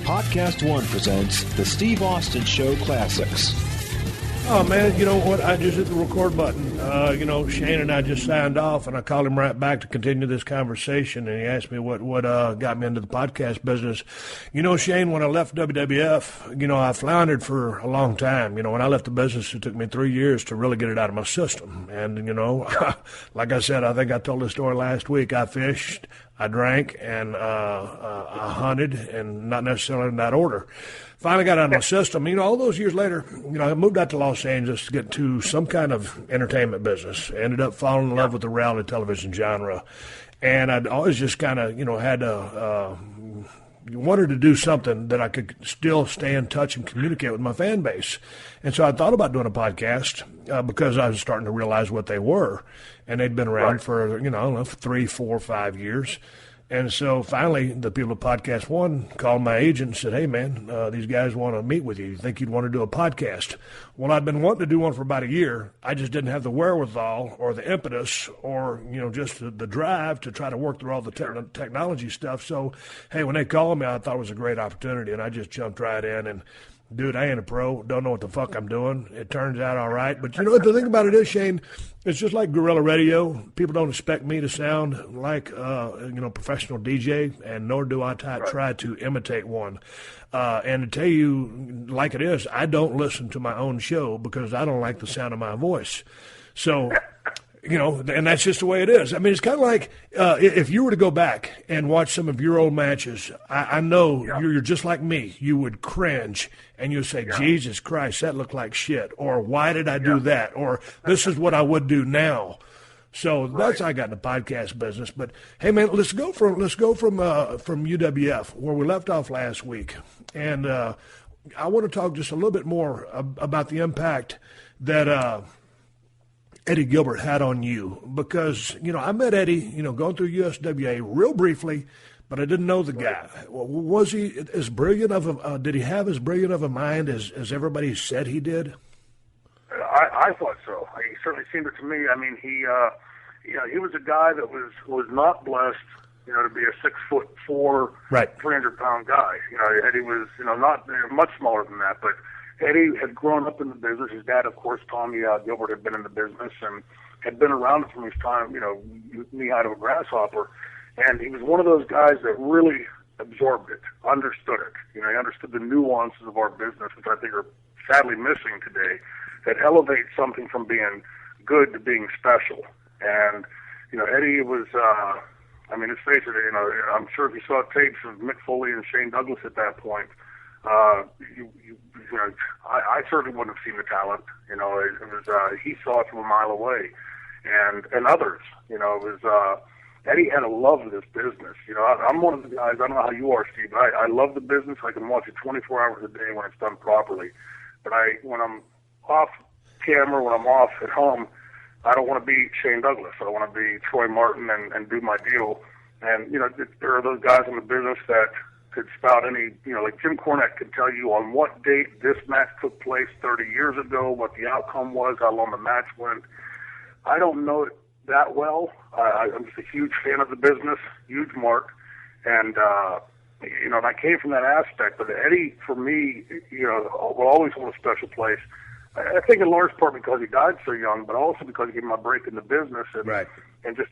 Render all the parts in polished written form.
PodcastOne presents the Steve Austin Show Classics. Oh, man, you know what? I just hit the record button. Shane and I just signed off, and I called him right back to continue this conversation, and he asked me what got me into the podcast business. You know, Shane, when I left WWF, I floundered for a long time. When I left the business, it took me 3 years to really get it out of my system. And, like I said, I think I told the story last week. I fished, I drank, and I hunted, and not necessarily in that order. Finally got out of my system. All those years later, I moved out to Los Angeles to get into some kind of entertainment business. Ended up falling in love with the reality television genre. And I'd always just kind of, had to, wanted to do something that I could still stay in touch and communicate with my fan base. And so I thought about doing a podcast because I was starting to realize what they were. And they'd been around for, 3, 4, 5 years. And so finally, the people at PodcastOne called my agent and said, hey, man, these guys want to meet with you. You think you'd want to do a podcast? Well, I'd been wanting to do one for about a year. I just didn't have the wherewithal or the impetus or, just the drive to try to work through all the technology stuff. So, hey, when they called me, I thought it was a great opportunity, and I just jumped right in. And, dude, I ain't a pro. Don't know what the fuck I'm doing. It turns out all right. But the thing about it is, Shane, it's just like guerrilla radio. People don't expect me to sound like, professional DJ, and nor do I try to imitate one. And to tell you like it is, I don't listen to my own show because I don't like the sound of my voice. So, and that's just the way it is. I mean, it's kind of like if you were to go back and watch some of your old matches, I know you're just like me. You would cringe and you'd say, Jesus Christ, that looked like shit. Or why did I do that? Or this is what I would do now. So that's how I got in the podcast business. But hey, man, let's go from UWF where we left off last week, and I want to talk just a little bit more about the impact that Eddie Gilbert had on you, because I met Eddie going through USWA real briefly, but I didn't know the guy. Was he as brilliant did he have as brilliant of a mind as everybody said he did? I thought so. He certainly seemed it to me. I mean, he was a guy that was not blessed, to be a 6'4", 300-pound guy. Eddie was, not much smaller than that, but Eddie had grown up in the business. His dad, of course, Tommy Gilbert, had been in the business and had been around it from his time, knee-high to a grasshopper. And he was one of those guys that really absorbed it, understood it. He understood the nuances of our business, which I think are sadly missing today, that elevate something from being good to being special. And, Eddie was, let's face it, I'm sure if you saw tapes of Mick Foley and Shane Douglas at that point, I certainly wouldn't have seen the talent. It was he saw it from a mile away, and others. It was Eddie had a love of this business. I'm one of the guys. I don't know how you are, Steve, but I love the business. I can watch it 24 hours a day when it's done properly. But when I'm off camera, when I'm off at home, I don't want to be Shane Douglas. I want to be Troy Martin and do my deal. And there are those guys in the business that could spout any, like Jim Cornette could tell you on what date this match took place 30 years ago, what the outcome was, how long the match went. I don't know it that well. I'm just a huge fan of the business, huge mark. And, and I came from that aspect. But Eddie, for me, will always hold a special place. I think in large part because he died so young, but also because he gave him a break in the business. And just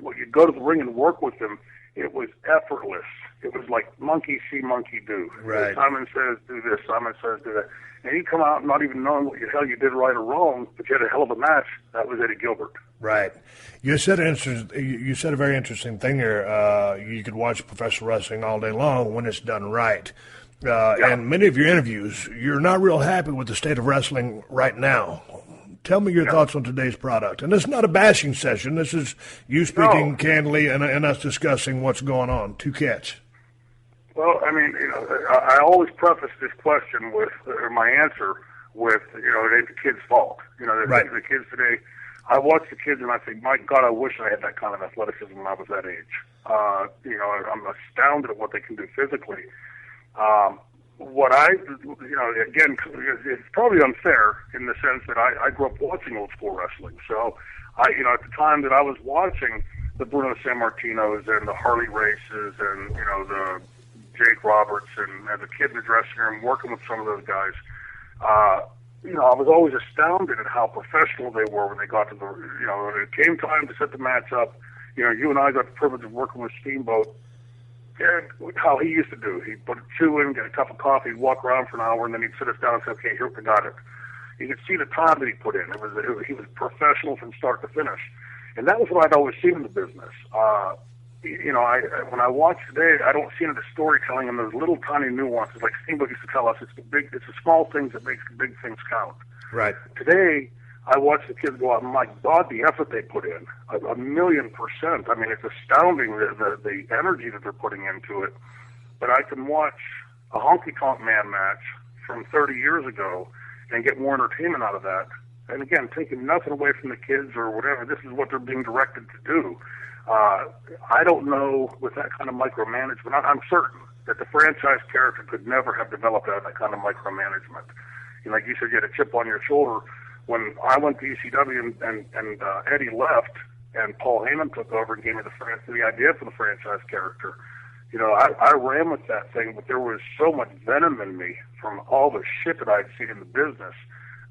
when you go to the ring and work with him, it was effortless. It was like monkey see, monkey do. Right. Simon says do this, Simon says do that. And he'd come out not even knowing what the hell you did right or wrong, but you had a hell of a match. That was Eddie Gilbert. Right. You said a very interesting thing here. You could watch professional wrestling all day long when it's done right. And many of your interviews, you're not real happy with the state of wrestling right now. Tell me your thoughts on today's product. And this is not a bashing session. This is you speaking candidly and us discussing what's going on. Two cats. Well, I always preface this question with, or my answer with, it ain't the kids' fault. The kids today, I watch the kids and I think, my God, I wish I had that kind of athleticism when I was that age. I'm astounded at what they can do physically. Again, it's probably unfair in the sense that I grew up watching old school wrestling. So, at the time that I was watching the Bruno Sammartinos and the Harley races and, the Jake Roberts and as a kid in the dressing room, working with some of those guys, you know, I was always astounded at how professional they were when they got to the, you know, when it came time to set the match up. You know, you and I got the privilege of working with Steamboat, and how he used to do. He'd put a chew in, get a cup of coffee, he'd walk around for an hour, and then he'd sit us down and say, okay, here, we got it. You could see the time that he put in. He was professional from start to finish. And that was what I'd always seen in the business. You know, when I watch today, I don't see any of the storytelling and those little tiny nuances. Like Steamboat used to tell us, it's the small things that makes the big things count. Right. Today, I watch the kids go out, and my God, the effort they put in, a 1,000,000%. I mean, it's astounding the energy that they're putting into it. But I can watch a honky-tonk man match from 30 years ago and get more entertainment out of that. And again, taking nothing away from the kids or whatever, this is what they're being directed to do. I don't know with that kind of micromanagement. I'm certain that the franchise character could never have developed out of that kind of micromanagement. You know, like you said, you had a chip on your shoulder. When I went to ECW and Eddie left and Paul Heyman took over and gave me the idea for the franchise character, you know, I ran with that thing, but there was so much venom in me from all the shit that I'd seen in the business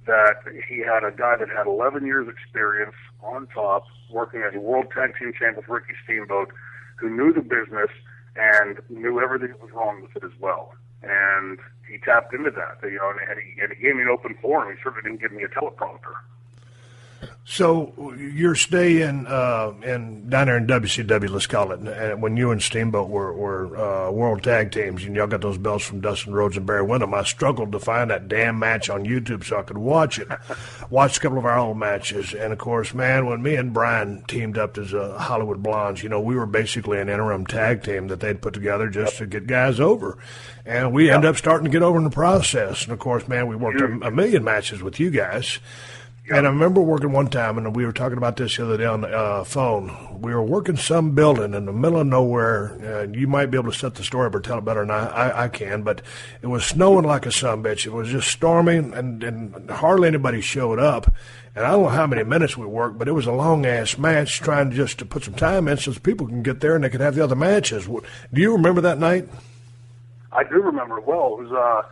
that he had a guy that had 11 years experience on top, working as a World Tag Team Champ with Ricky Steamboat, who knew the business and knew everything that was wrong with it as well. And he tapped into that, you know, and he gave me an open forum. He certainly didn't give me a teleprompter. So your stay in down there in WCW, let's call it, when you and Steamboat were world tag teams, and y'all got those belts from Dustin Rhodes and Barry Windham, I struggled to find that damn match on YouTube so I could watch it. Watched a couple of our old matches, and of course, man, when me and Brian teamed up as Hollywood Blondes, you know, we were basically an interim tag team that they'd put together just to get guys over, and we ended up starting to get over in the process. And of course, man, we worked a million matches with you guys. And I remember working one time, and we were talking about this the other day on the phone. We were working some building in the middle of nowhere. You might be able to set the story up or tell it better than I can, but it was snowing like a sumbitch. It was just storming, and hardly anybody showed up. And I don't know how many minutes we worked, but it was a long-ass match trying just to put some time in so people can get there and they could have the other matches. Do you remember that night? I do remember it well. It was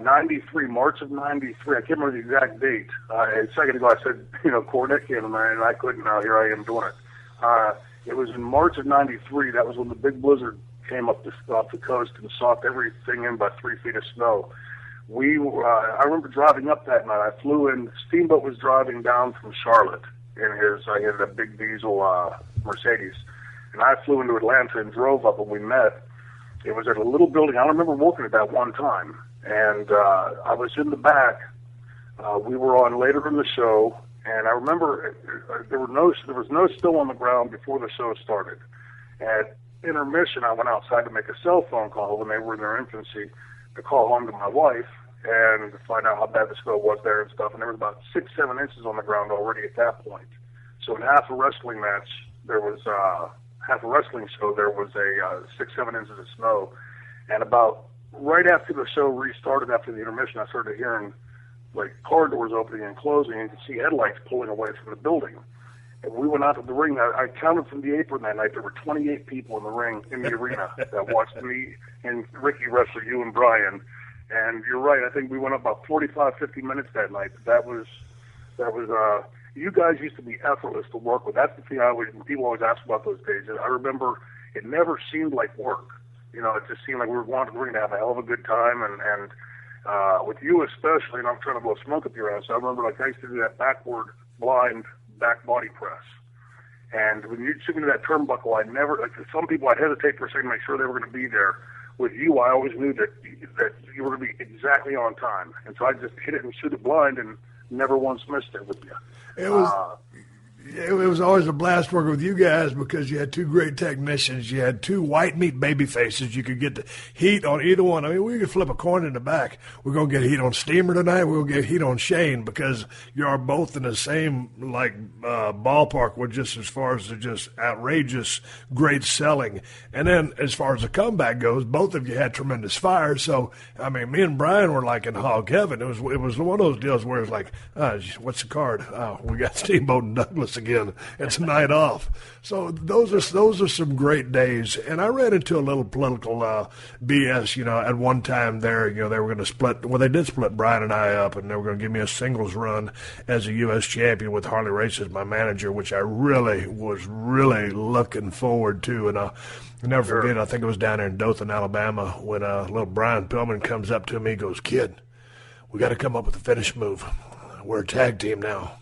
93, March of 93. I can't remember the exact date. A second ago I said, you know, Cornette came in there, and I couldn't. Now here I am doing it. It was in March of 93. That was when the big blizzard came off the coast and socked everything in by 3 feet of snow. I remember driving up that night. I flew in. Steamboat was driving down from Charlotte in he had a big diesel Mercedes. And I flew into Atlanta and drove up, and we met. It was at a little building. I remember working at that one time. And I was in the back. We were on later in the show, and I remember there was no snow on the ground before the show started. At intermission, I went outside to make a cell phone call when they were in their infancy to call home to my wife and to find out how bad the snow was there and stuff. And there was about 6-7 inches on the ground already at that point. So in half a wrestling match, there was half a wrestling show. There was a 6-7 inches of snow, and about right after the show restarted, after the intermission, I started hearing like car doors opening and closing, and you could see headlights pulling away from the building. And we went out to the ring. I counted from the apron that night. There were 28 people in the ring, in the arena, that watched me and Ricky wrestle you and Brian. And you're right. I think we went up about 45, 50 minutes that night. That was. You guys used to be effortless to work with. That's the thing when people always ask about those days. I remember it never seemed like work. You know, it just seemed like we were going to the ring to have a hell of a good time, and with you especially, and I'm trying to blow smoke up your ass, I remember like I used to do that backward blind back body press. And when you took me to that turnbuckle, some people I'd hesitate for a second to make sure they were going to be there. With you, I always knew that you were going to be exactly on time. And so I just hit it and shoot it blind and never once missed it with you. It was always a blast working with you guys because you had two great technicians. You had two white meat baby faces. You could get the heat on either one. I mean, we could flip a coin in the back. We're going to get heat on Steamer tonight. We're going to get heat on Shane because you are both in the same ballpark with just as far as the just outrageous great selling. And then as far as the comeback goes, both of you had tremendous fire. So, I mean, me and Brian were like in hog heaven. It was one of those deals where it's like, what's the card? Oh, we got Steamboat and Douglas again. It's a night off. So those are some great days. And I ran into a little political BS, at one time there. They were going to split. Well, they did split Brian and I up, and they were going to give me a singles run as a U.S. champion with Harley Race as my manager, which I was really looking forward to. And I'll never forget, I think it was down there in Dothan, Alabama, when little Brian Pillman comes up to me and goes, "Kid, we got to come up with a finish move. We're a tag team now."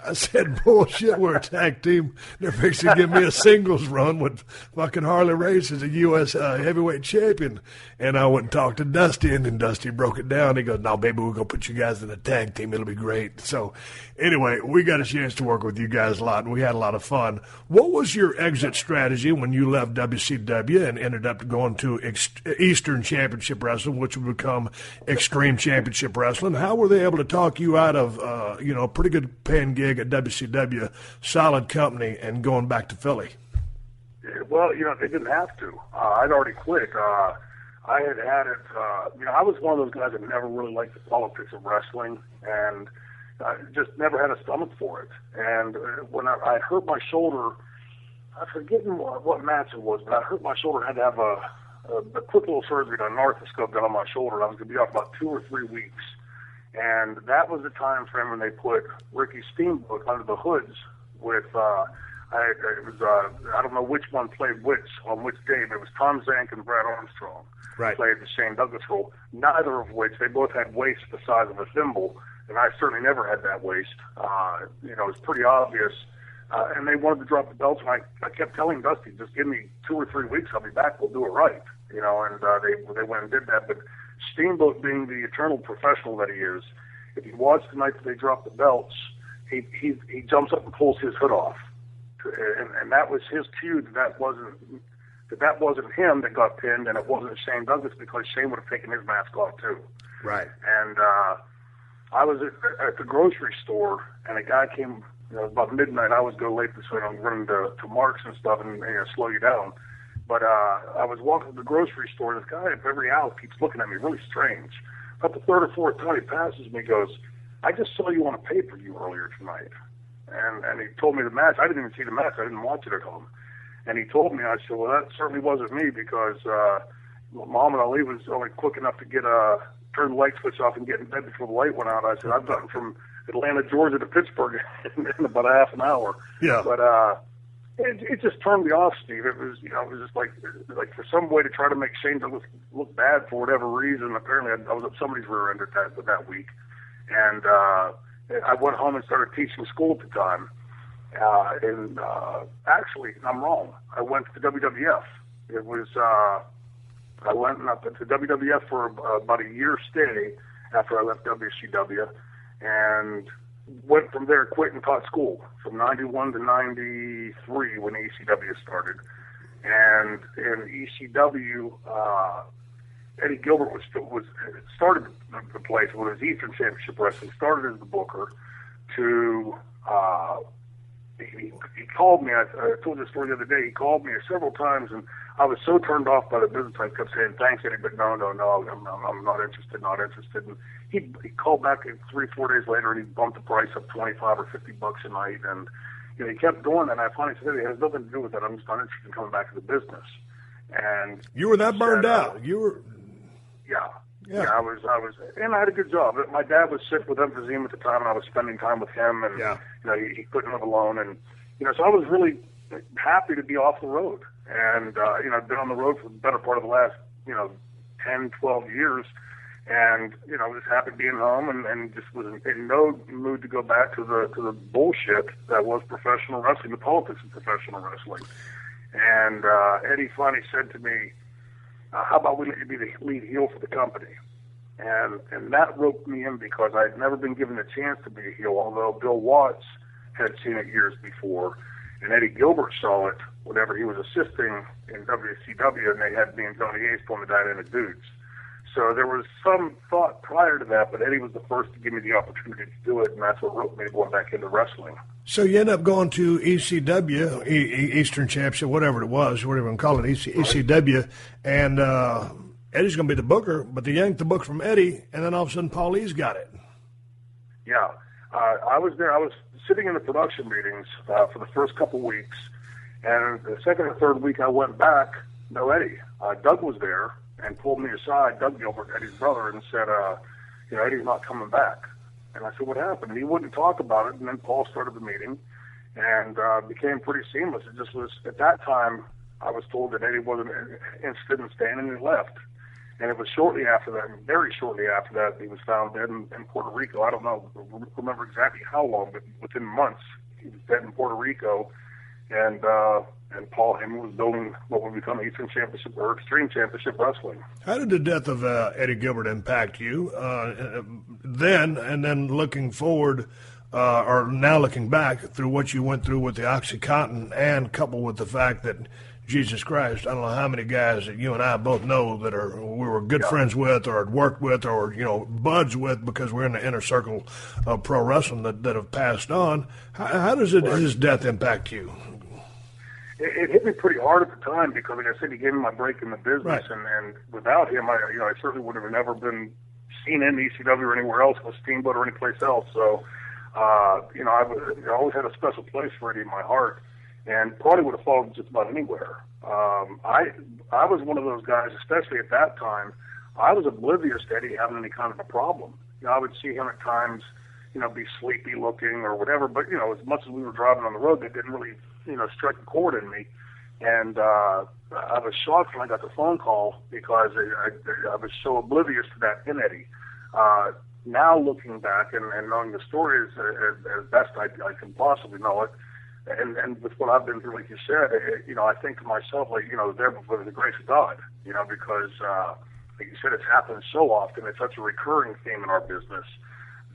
I said, "Bullshit, we're a tag team. They're fixing to give me a singles run with fucking Harley Race as a U.S. Heavyweight champion." And I went and talked to Dusty, and then Dusty broke it down. He goes, "No, baby, we're going to put you guys in a tag team. It'll be great." So anyway, we got a chance to work with you guys a lot, and we had a lot of fun. What was your exit strategy when you left WCW and ended up going to Eastern Championship Wrestling, which would become Extreme Championship Wrestling? How were they able to talk you out of, a pretty good paying gig at WCW, solid company, and going back to Philly? Well, they didn't have to. I'd already quit. I had it. I was one of those guys that never really liked the politics of wrestling, and just never had a stomach for it. And when I hurt my shoulder, I'm forgetting what match it was, but I hurt my shoulder. I had to have a quick little surgery, an arthroscope done on my shoulder. I was going to be off about 2 or 3 weeks. And that was the time frame when they put Ricky Steamboat under the hoods with, I don't know which one played which on which day, but it was Tom Zank and Brad Armstrong. Right. Played the Shane Douglas role, neither of which, they both had waists the size of a thimble, and I certainly never had that waist. It was pretty obvious. And they wanted to drop the belts, and I kept telling Dusty, just give me 2 or 3 weeks, I'll be back, we'll do it right. And they went and did that. But Steamboat, being the eternal professional that he is, if you watch the night that they drop the belts, he jumps up and pulls his hood off, and that was his cue that that wasn't him that got pinned, and it wasn't Shane Douglas, because Shane would have taken his mask off too. Right. And I was at the grocery store, and a guy came. About midnight. I always go late so I don't run into Marks and stuff and slow you down. But I was walking to the grocery store, and this guy at every aisle keeps looking at me really strange. About the third or fourth time he passes me, he goes, "I just saw you on a pay-per-view earlier tonight." And he told me the match. I didn't even see the match. I didn't watch it at home. And he told me, I said, "Well, that certainly wasn't me, because Muhammad Ali was only quick enough to turn the light switch off and get in bed before the light went out." I said, "I've gotten from Atlanta, Georgia to Pittsburgh in about a half an hour." Yeah. But it just turned me off, Steve. It was, it was just like for some way to try to make Shane Douglas look bad for whatever reason. Apparently, I was up somebody's rear end that week, and I went home and started teaching school at the time. Actually, I'm wrong. I went to the WWF. It was I went up to the WWF for about a year stay after I left WCW, and went from there, quit and taught school from 91 to 93 when ECW started. And in ECW, Eddie Gilbert started the place with his Eastern Championship Wrestling, started as the booker. He called me. I told this story the other day. He called me several times, and I was so turned off by the business. I kept saying, "Thanks, Eddie, but no, I'm not interested, not interested." And he called back 3 or 4 days later, and he bumped the price up $25 or $50 a night. And he kept doing that. And I finally said, "It has nothing to do with that. I'm just not interested in coming back to the business." And you were that burned out. You were. Yeah, I was, and I had a good job. My dad was sick with emphysema at the time, and I was spending time with him, and he couldn't live alone, and so I was really happy to be off the road, and I've been on the road for the better part of the last 10, 12 years, and I was happy being home, and just was in no mood to go back to the bullshit that was professional wrestling, the politics of professional wrestling. And Eddie finally said to me, "How about we let you be the lead heel for the company?" And that roped me in, because I had never been given a chance to be a heel, although Bill Watts had seen it years before, and Eddie Gilbert saw it whenever he was assisting in WCW, and they had me and Johnny Ace pulling the Dynamic Dudes. So there was some thought prior to that, but Eddie was the first to give me the opportunity to do it, and that's what roped me going back into wrestling. So you end up going to ECW, Eastern Championship, whatever it was, whatever you want to call it, ECW, and Eddie's going to be the booker, but they yanked the book from Eddie, and then all of a sudden Paul Lee's got it. Yeah. I was there. I was sitting in the production meetings for the first couple weeks, and the second or third week I went back, no Eddie. Doug was there and pulled me aside, Doug Gilbert, Eddie's brother, and said, Eddie's not coming back. And I said, what happened? And he wouldn't talk about it, and then Paul started the meeting, and became pretty seamless. It just was, at that time, I was told that Eddie wasn't interested in staying, and he left. And it was shortly after that, very shortly after that, he was found dead in Puerto Rico. I don't remember exactly how long, but within months, he was dead in Puerto Rico. And Paul Heyman was building what would become Eastern Championship or Extreme Championship Wrestling. How did the death of Eddie Gilbert impact you then, and then looking forward, or now looking back through what you went through with the OxyContin, and coupled with the fact that, Jesus Christ, I don't know how many guys that you and I both know that we were good friends with, or had worked with, or buds with, because we're in the inner circle of pro wrestling that have passed on. How does his death impact you? It hit me pretty hard at the time because, like I said, he gave me my break in the business, right. and without him, I certainly would have never been seen in ECW or anywhere else with Steamboat or any place else. So, I always had a special place for Eddie in my heart. And probably would have fallen just about anywhere. I was one of those guys, especially at that time. I was oblivious to Eddie having any kind of a problem. I would see him at times, be sleepy looking or whatever. But as much as we were driving on the road, that didn't really, strike a chord in me. And I was shocked when I got the phone call because I was so oblivious to that in Eddie. Now looking back and knowing the story as best I can possibly know it. And with what I've been through, like you said, I think to myself, there before the grace of God, because, like you said, it's happened so often. It's such a recurring theme in our business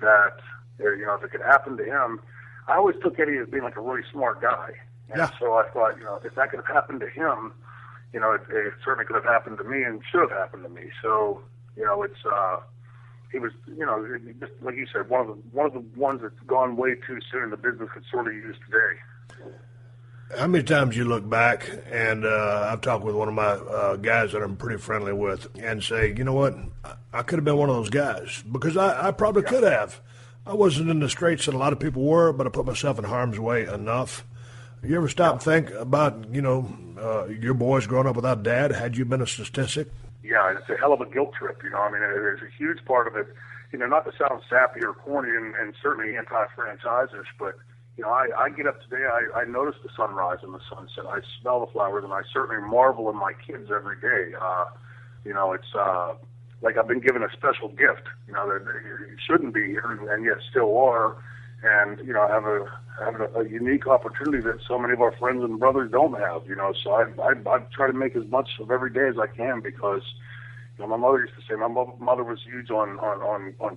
that, if it could happen to him, I always took Eddie as being like a really smart guy. And so I thought, if that could have happened to him, it certainly could have happened to me and should have happened to me. So, he was, just like you said, one of the ones that's gone way too soon. The business could sort of use today. How many times you look back, and I've talked with one of my guys that I'm pretty friendly with, and say, you know what, I could have been one of those guys, because I probably could have. I wasn't in the straits that a lot of people were, but I put myself in harm's way enough. You ever stop and think about, your boys growing up without dad? Had you been a statistic? Yeah, it's a hell of a guilt trip, there's a huge part of it, not to sound sappy or corny and certainly anti-franchises, but, I get up today, I notice the sunrise and the sunset, I smell the flowers, and I certainly marvel in my kids every day. It's like I've been given a special gift, that you shouldn't be here, and yet still are, and, having a unique opportunity that so many of our friends and brothers don't have, so I try to make as much of every day as I can because, my mother used to say, my mother was huge on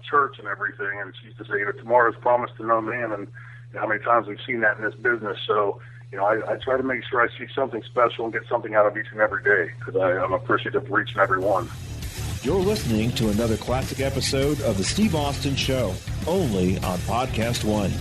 church and everything, and she used to say, tomorrow's promised to no man, and how many times we've seen that in this business. So, I try to make sure I see something special and get something out of each and every day because I'm appreciative for each and every one. You're listening to another classic episode of The Steve Austin Show, only on PodcastOne.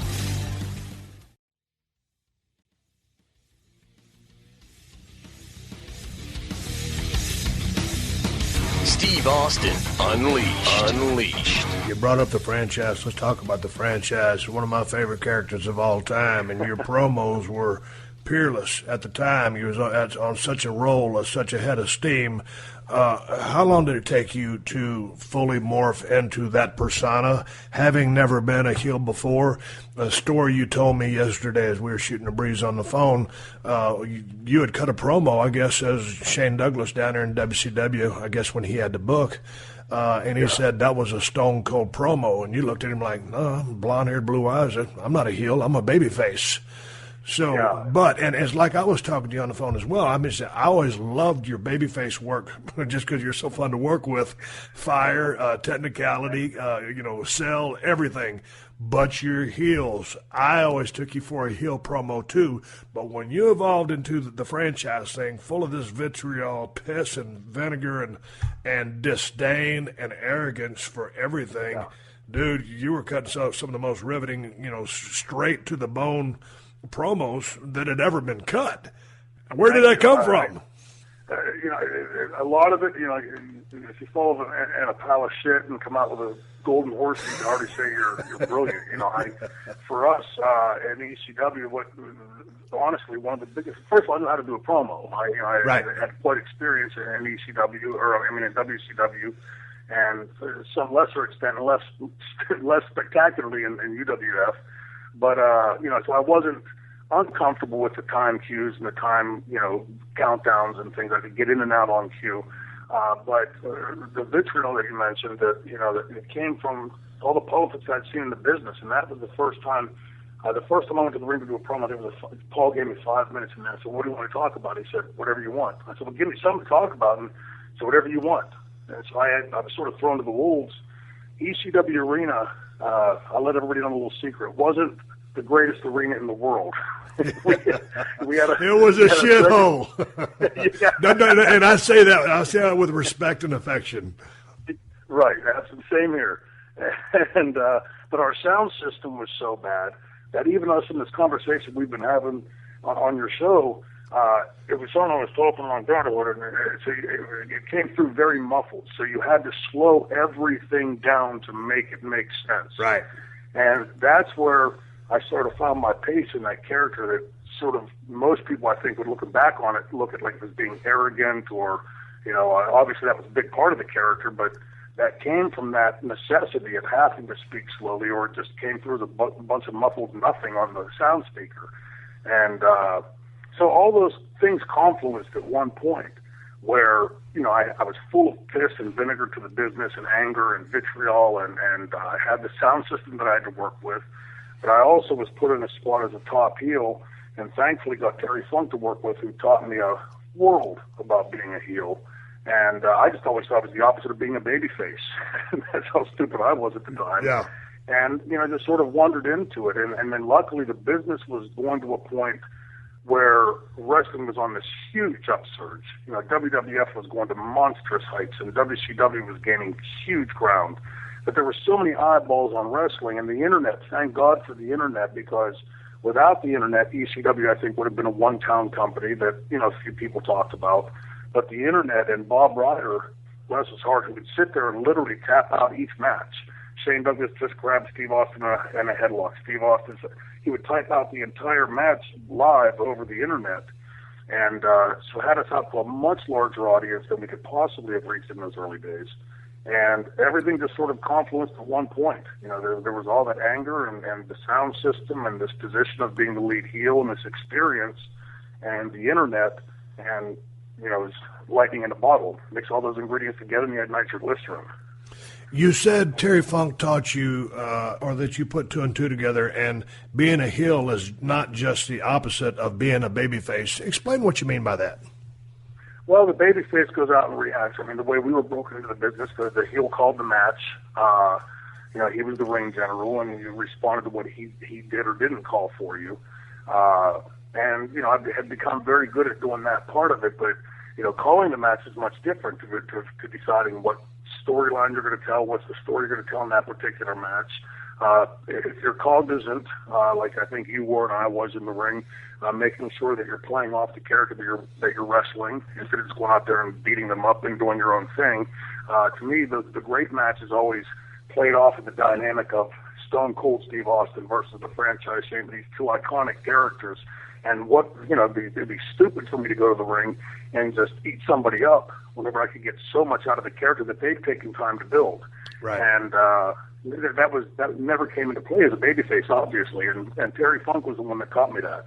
Steve Austin, Unleashed. You brought up the franchise. Let's talk about the franchise. One of my favorite characters of all time, and your promos were peerless at the time. You was on such a roll, such a head of steam. How long did it take you to fully morph into that persona, having never been a heel before? A story you told me yesterday as we were shooting the breeze on the phone, you had cut a promo, I guess, as Shane Douglas down there in WCW, I guess when he had the book, and he said that was a stone-cold promo, and you looked at him like, no, blonde-haired, blue eyes, I'm not a heel, I'm a babyface. So, and it's like I was talking to you on the phone as well. I mean, I always loved your babyface work just because you're so fun to work with. Fire, technicality, sell, everything. But your heels, I always took you for a heel promo too. But when you evolved into the franchise thing, full of this vitriol, piss and vinegar and disdain and arrogance for everything, dude, you were cutting some of the most riveting, straight to the bone promos that had ever been cut. Where did that come from? a lot of it, if you fall in a pile of shit and come out with a golden horse, you can already say you're brilliant. For us in ECW, honestly, one of the biggest. First of all, I knew how to do a promo. I had quite experience in ECW, in WCW, and to some lesser extent, less spectacularly in UWF. But so I wasn't uncomfortable with the time cues and the time, countdowns and things. I could get in and out on cue. But the vitriol that you mentioned, that it came from all the politics I'd seen in the business, and that was the first time. The first time I went to the ring to do a promo, Paul gave me 5 minutes, and I said, "What do you want to talk about?" He said, "Whatever you want." I said, "Well, give me something to talk about," and so whatever you want. And so I was sort of thrown to the wolves. ECW Arena, I'll let everybody know a little secret. It wasn't the greatest arena in the world. It was a shithole. No, and I say that with respect and affection. Right, that's the same here. And but our sound system was so bad that even us in this conversation we've been having on your show, it was someone I was talking on Groundwater, and so it came through very muffled. So you had to slow everything down to make it make sense. Right. And that's where I sort of found my pace in that character that sort of most people, I think, would looking back on it, look at like as being arrogant or, obviously that was a big part of the character, but that came from that necessity of having to speak slowly, or it just came through as a bunch of muffled nothing on the sound speaker. And so all those things confluenced at one point where, I was full of piss and vinegar to the business and anger and vitriol, and I had the sound system that I had to work with. But I also was put in a spot as a top heel, and thankfully got Terry Funk to work with, who taught me a world about being a heel. And I just always thought it was the opposite of being a babyface. That's how stupid I was at the time. Yeah. And, just sort of wandered into it. And then luckily the business was going to a point where wrestling was on this huge upsurge. WWF was going to monstrous heights, and WCW was gaining huge ground. But there were so many eyeballs on wrestling, and the internet, thank God for the internet, because without the internet, ECW, I think, would have been a one-town company that, a few people talked about. But the internet and Bob Ryder, bless his heart, who would sit there and literally tap out each match. Shane Douglas just grabbed Steve Austin and a headlock. Steve Austin, he would type out the entire match live over the internet. And so had us out to a much larger audience than we could possibly have reached in those early days. And everything just sort of confluenced at one point. There was all that anger and the sound system and this position of being the lead heel and this experience and the internet, and, it was lightning in a bottle. Mix all those ingredients together and you had nitroglycerin. You said Terry Funk taught you, or that you put two and two together, and being a heel is not just the opposite of being a babyface. Explain what you mean by that. Well, the babyface goes out and reacts. I mean, the way we were broken into the business, the heel called the match. He was the ring general, and you responded to what he did or didn't call for you. I had become very good at doing that part of it, but, calling the match is much different to deciding what storyline you're going to tell, what's the story you're going to tell in that particular match. If you're cognizant, like I think you were and I was in the ring, making sure that you're playing off the character that you're wrestling instead of just going out there and beating them up and doing your own thing. To me, the great match is always played off of the dynamic of Stone Cold Steve Austin versus the franchise champion, these two iconic characters. And it'd be stupid for me to go to the ring and just eat somebody up whenever I could get so much out of the character that they've taken time to build. Right. And that never came into play as a babyface, obviously. And Terry Funk was the one that taught me that.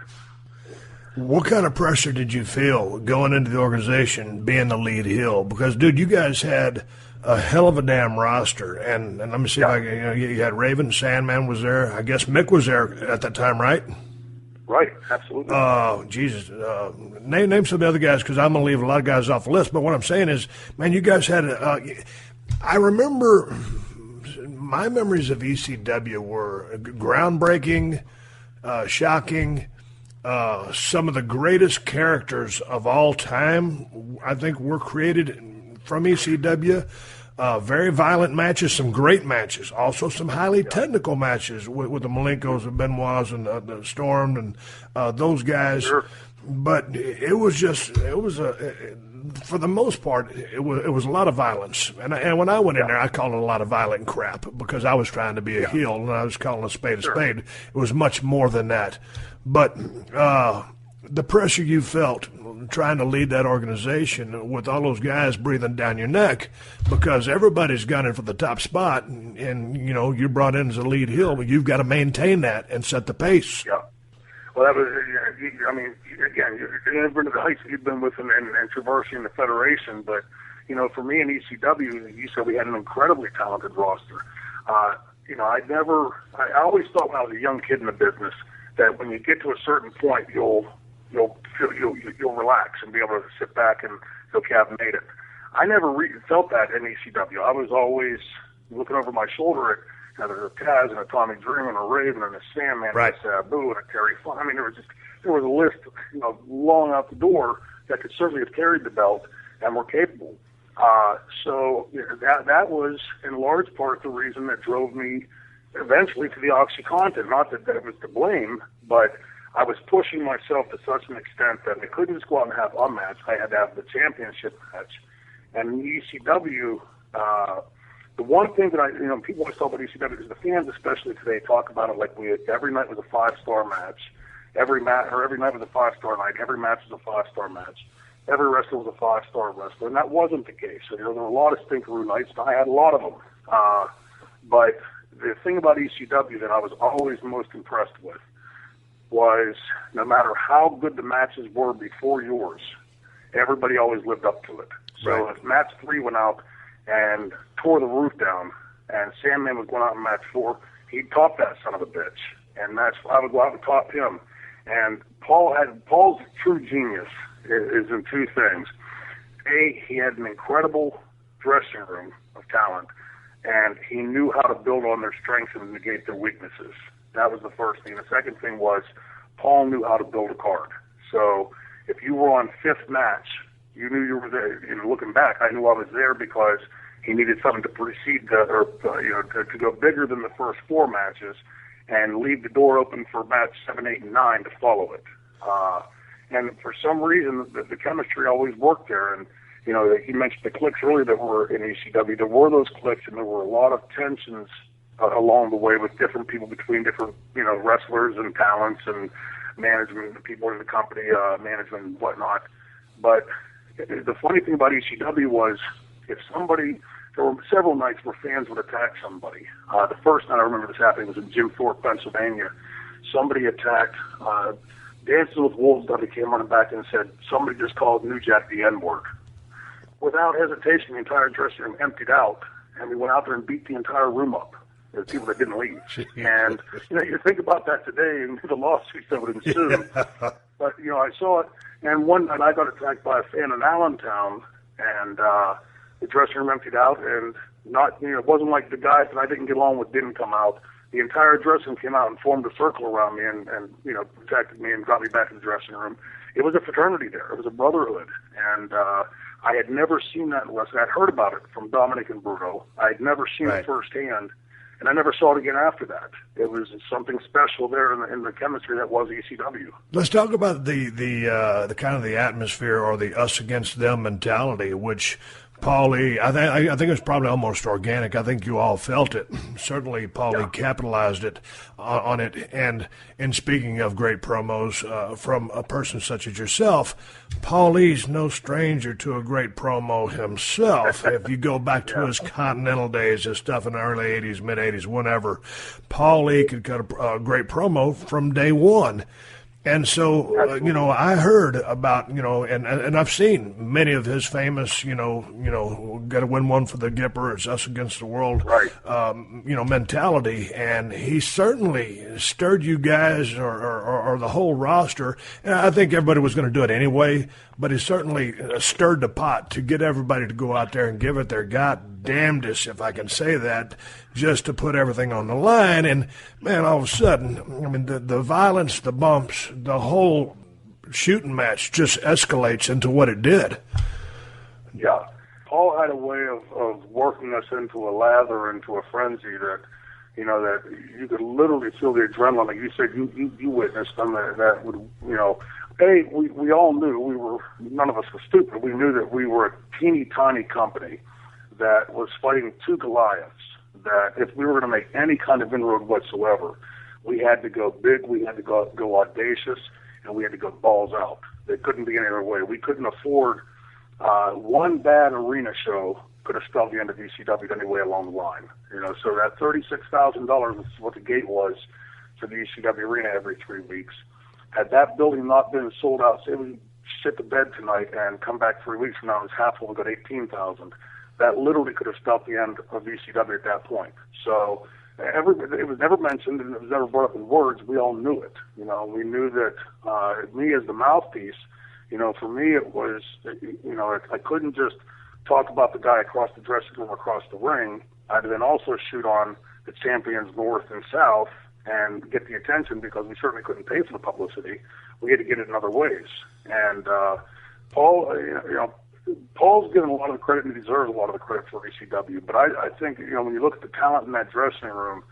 What kind of pressure did you feel going into the organization, being the lead heel? Because, dude, you guys had a hell of a damn roster. And let me see if you had Raven, Sandman was there. I guess Mick was there at that time, right? Right, absolutely. Jesus. Name some of the other guys, because I'm going to leave a lot of guys off the list. But what I'm saying is, man, you guys had I remember my memories of ECW were groundbreaking, shocking. Some of the greatest characters of all time, I think, were created from ECW. Very violent matches, some great matches, also some highly technical matches with the Malenkos and Benoits and the Storm and those guys. Sure. But it was for the most part, it was a lot of violence. And when I went in there, I called it a lot of violent crap because I was trying to be a heel and I was calling a spade a spade. It was much more than that. But the pressure you felt trying to lead that organization with all those guys breathing down your neck because everybody's gunning for the top spot and you're brought in as a lead heel, but you've got to maintain that and set the pace. Yeah. Well, that was, I mean, again, you've been to the heights that you've been with and traversing the Federation, but, for me in ECW, you said we had an incredibly talented roster. I always thought when I was a young kid in the business that when you get to a certain point, you'll relax and be able to sit back and feel, okay, I've made it. I never felt that in ECW. I was always looking over my shoulder at there's a Taz and a Tommy Dreamer and a Raven and a Sandman and a Sabu and a Terry Funk. I mean, there was a list, long out the door that could certainly have carried the belt and were capable. So that was in large part the reason that drove me eventually to the OxyContin. Not that it was to blame, but I was pushing myself to such an extent that I couldn't just go out and have a match. I had to have the championship match. And in ECW, the one thing that people always talk about ECW, because the fans especially today talk about it like every night was a 5-star match. Every night was a 5-star night. Every match was a 5-star match. Every wrestler was a 5-star wrestler. And that wasn't the case. So, there were a lot of stinkeroo nights, and I had a lot of them. But the thing about ECW that I was always most impressed with was no matter how good the matches were before yours, everybody always lived up to it. So if match 3 went out and tore the roof down, and Sandman was going out in match 4, he'd top that son of a bitch. And I would go out and top him. And Paul's true genius is in 2 things. A, he had an incredible dressing room of talent, and he knew how to build on their strengths and negate their weaknesses. That was the first thing. The second thing was Paul knew how to build a card. So if you were on 5th match, you knew you were there. Looking back, I knew I was there because he needed something to precede to go bigger than the first 4 matches and leave the door open for match 7, 8, and 9 to follow it. And for some reason, the chemistry always worked there. And, he mentioned the cliques earlier that were in ECW. There were those cliques, and there were a lot of tensions along the way with different people between different, wrestlers and talents and management, people in the company, management and whatnot. But the funny thing about ECW was there were several nights where fans would attack somebody. The first night I remember this happening was in Jim Thorpe, Pennsylvania. Somebody attacked Dancing with Wolves. He came running back and said, somebody just called New Jack the N-word. Without hesitation, the entire dressing room emptied out, and we went out there and beat the entire room up. There's people that didn't leave. And, you think about that today and the lawsuits that would ensue. Yeah. But, I saw it. And one night I got attacked by a fan in Allentown, and the dressing room emptied out, and it wasn't like the guys that I didn't get along with didn't come out. The entire dressing room came out and formed a circle around me and protected me and got me back in the dressing room. It was a fraternity there. It was a brotherhood. And I had never seen that in wrestling. I'd heard about it from Dominic and Bruno. I had never seen it firsthand. And I never saw it again after that. It was something special there in the chemistry that was ECW. Let's talk about the kind of the atmosphere or the us against them mentality, which Paulie, I think it was probably almost organic. I think you all felt it. Certainly, Paulie capitalized it on it. And speaking of great promos from a person such as yourself, Paulie's no stranger to a great promo himself. If you go back to his Continental days, his stuff in the early 80s, mid-80s, whenever, Paulie could cut a great promo from day one. And so, I heard about, and I've seen many of his famous, got to win one for the Gipper, it's us against the world, mentality. And he certainly stirred you guys or the whole roster. And I think everybody was going to do it anyway, but he certainly stirred the pot to get everybody to go out there and give it their goddamnedest, if I can say that, just to put everything on the line. And, man, all of a sudden, I mean, the violence, the bumps, the whole shooting match just escalates into what it did. Yeah. Paul had a way of working us into a lather, into a frenzy that, that you could literally feel the adrenaline. Like you said, you witnessed them that would, we all knew none of us were stupid. We knew that we were a teeny tiny company that was fighting two Goliaths, that if we were going to make any kind of inroad whatsoever, we had to go big, we had to go audacious, and we had to go balls out. There couldn't be any other way. We couldn't afford one bad arena show could have spelled the end of ECW anyway along the line. So that $36,000 is what the gate was for the ECW arena every 3 weeks. Had that building not been sold out, say we shit the bed tonight and come back 3 weeks from now, it was half full, we got 18,000. That literally could have spelled the end of ECW at that point. So it was never mentioned and it was never brought up in words. We all knew it. We knew that me as the mouthpiece, for me it was, I couldn't just talk about the guy across the dressing room, across the ring. I had to then also shoot on the champions north and south and get the attention because we certainly couldn't pay for the publicity. We had to get it in other ways. And Paul, Paul's given a lot of the credit and he deserves a lot of the credit for ECW. But I think, when you look at the talent in that dressing room,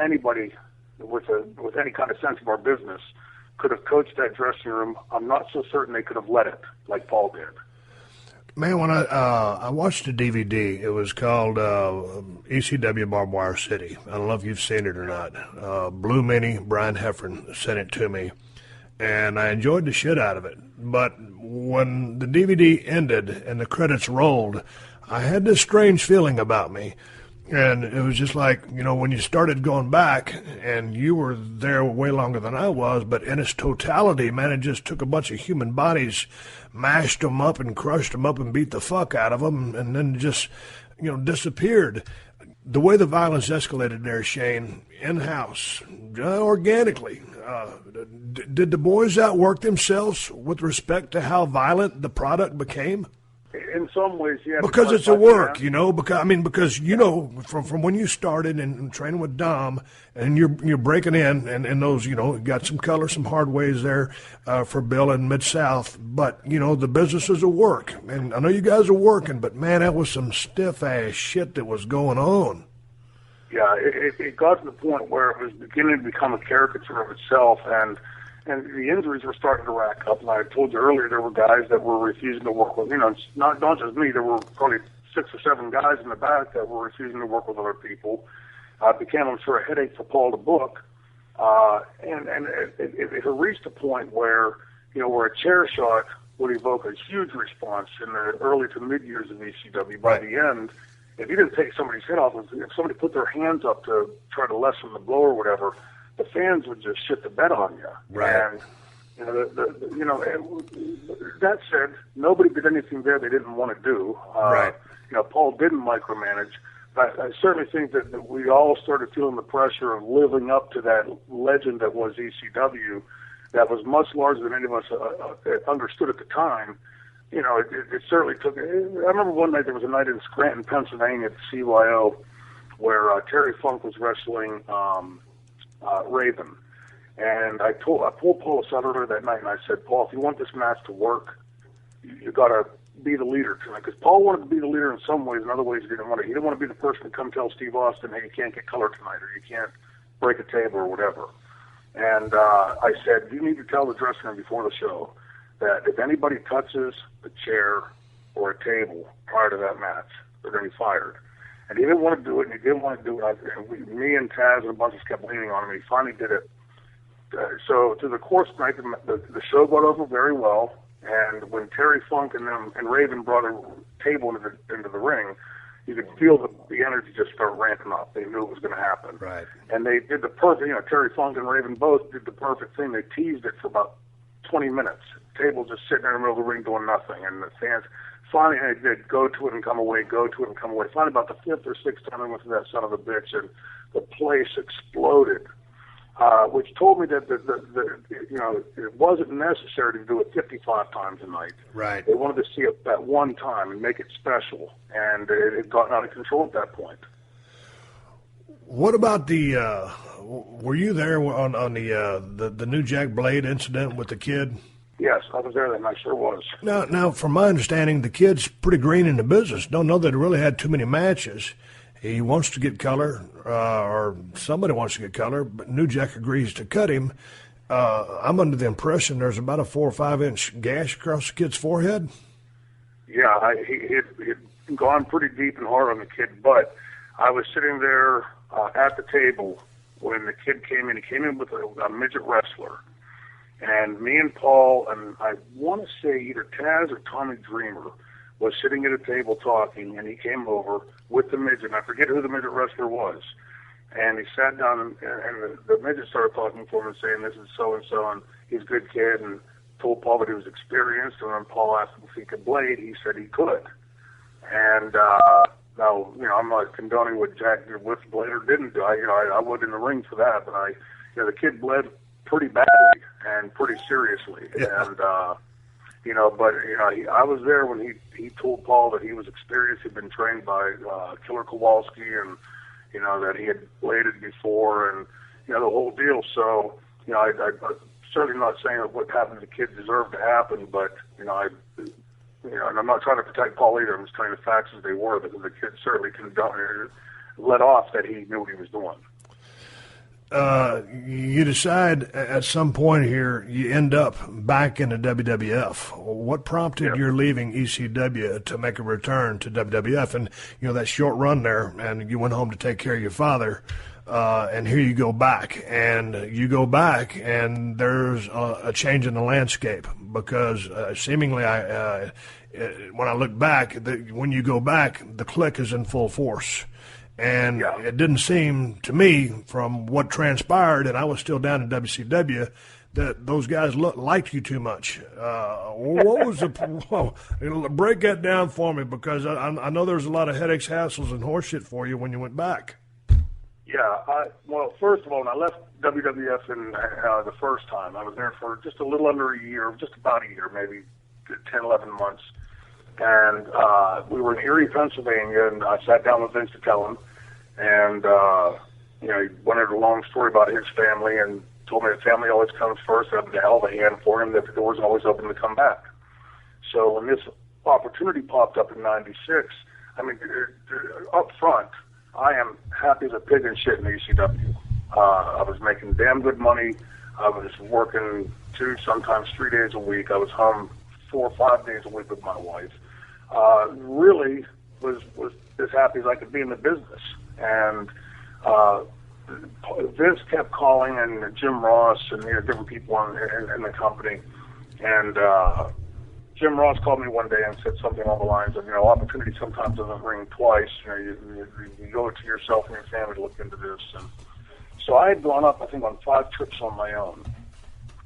anybody with any kind of sense of our business could have coached that dressing room. I'm not so certain they could have led it like Paul did. Man, when I watched the DVD, it was called ECW Barbed Wire City. I don't know if you've seen it or not. Blue Mini, Brian Heffron sent it to me, and I enjoyed the shit out of it. But when the DVD ended and the credits rolled, I had this strange feeling about me. And it was just like, when you started going back, and you were there way longer than I was, but in its totality, man, it just took a bunch of human bodies, mashed them up and crushed them up and beat the fuck out of them, and then just, disappeared. The way the violence escalated there, Shane, in-house, organically, did the boys outwork themselves with respect to how violent the product became? In some ways, yeah. Because it's a work, because from when you started and training with Dom, and you're breaking in, and those, got some color, some hard ways there for Bill and Mid-South, but, the business is a work, and I know you guys are working, but, man, that was some stiff-ass shit that was going on. Yeah, it got to the point where it was beginning to become a caricature of itself, and the injuries were starting to rack up. And I told you earlier there were guys that were refusing to work with, not just me, there were probably 6 or 7 guys in the back that were refusing to work with other people. It became, I'm sure, a headache for Paul to book. And it reached a point where, where a chair shot would evoke a huge response in the early to mid years of ECW. By the end, if you didn't take somebody's head off, if somebody put their hands up to try to lessen the blow or whatever, the fans would just shit the bed on you. Right. And that said, nobody did anything there they didn't want to do. Right. Paul didn't micromanage. I certainly think that we all started feeling the pressure of living up to that legend that was ECW, that was much larger than any of us understood at the time. It certainly took. I remember one night there was a night in Scranton, Pennsylvania, at the CYO, where Terry Funk was wrestling Raven, and I pulled Paul aside earlier that night, and I said, Paul, if you want this match to work, you got to be the leader tonight. Because Paul wanted to be the leader in some ways, in other ways he didn't want to. He didn't want to be the person to come tell Steve Austin, hey, you can't get color tonight, or you can't break a table or whatever. And I said, you need to tell the dressing room before the show that if anybody touches a chair or a table prior to that match, they're going to be fired. And he didn't want to do it, and he didn't want to do it. Me and Taz and a bunch of us kept leaning on him, and he finally did it. So through the course of the night, the show got over very well, and when Terry Funk and Raven brought a table into the ring, you could feel the energy just start ramping up. They knew it was going to happen. Right. And they did the perfect, Terry Funk and Raven both did the perfect thing. They teased it for about 20 minutes. The table just sitting in the middle of the ring doing nothing, and the fans... Finally, they'd go to it and come away, go to it and come away. Finally, about the 5th or 6th time I went to that son of a bitch, and the place exploded, which told me that it wasn't necessary to do it 55 times a night. Right. They wanted to see it that one time and make it special, and it had gotten out of control at that point. What about the? Were you there on the New Jack Blade incident with the kid? Yes, I was there then. I sure was. Now, from my understanding, the kid's pretty green in the business. Don't know that he really had too many matches. He wants to get color, or somebody wants to get color, but New Jack agrees to cut him. I'm under the impression there's about a 4 or 5 inch gash across the kid's forehead. Yeah, he'd gone pretty deep and hard on the kid, but I was sitting there at the table when the kid came in. He came in with a midget wrestler. And me and Paul, and I want to say either Taz or Tommy Dreamer, was sitting at a table talking, and he came over with the midget. And I forget who the midget wrestler was. And he sat down, and the midget started talking for him and saying, this is so-and-so, and he's a good kid, and told Paul that he was experienced. And when Paul asked him if he could blade, he said he could. And now, I'm not condoning what Jack did with blade or didn't do. I wasn't in the ring for that, but the kid bled pretty badly and pretty seriously. Yeah. And, I was there when he told Paul that he was experienced. He'd been trained by Killer Kowalski, and, that he had bladed before, and, the whole deal. So, I'm certainly not saying that what happened to the kid deserved to happen, but, and I'm not trying to protect Paul either. I'm just telling the facts as they were, because the kid certainly let off that he knew what he was doing. You decide at some point here you end up back in the WWF. What prompted your leaving ECW to make a return to WWF? And, that short run there, and you went home to take care of your father, and here you go back. And there's a change in the landscape, because seemingly when I look back, when you go back, the Kliq is in full force. And it didn't seem to me, from what transpired, and I was still down in WCW, that those guys liked you too much. What was break that down for me, because I know there's a lot of headaches, hassles, and horseshit for you when you went back. Yeah, well, first of all, when I left WWF the first time, I was there for just a little under a year, just about a year, maybe 10, 11 months. And we were in Erie, Pennsylvania, and I sat down with Vince to tell him. And, he went into a long story about his family and told me that family always comes first. I had a hell of a hand for him, that the door's always open to come back. So when this opportunity popped up in '96, up front, I am happy as a pig in shit in ECW. I was making damn good money. I was working 2, sometimes 3 days a week. I was home 4 or 5 days a week with my wife. Really was as happy as I could be in the business. And Vince kept calling, and Jim Ross, and different people in the company. And Jim Ross called me one day and said something along the lines of, opportunity sometimes doesn't ring twice. You owe it to yourself and your family to look into this. And so I had gone up, I think, on 5 trips on my own.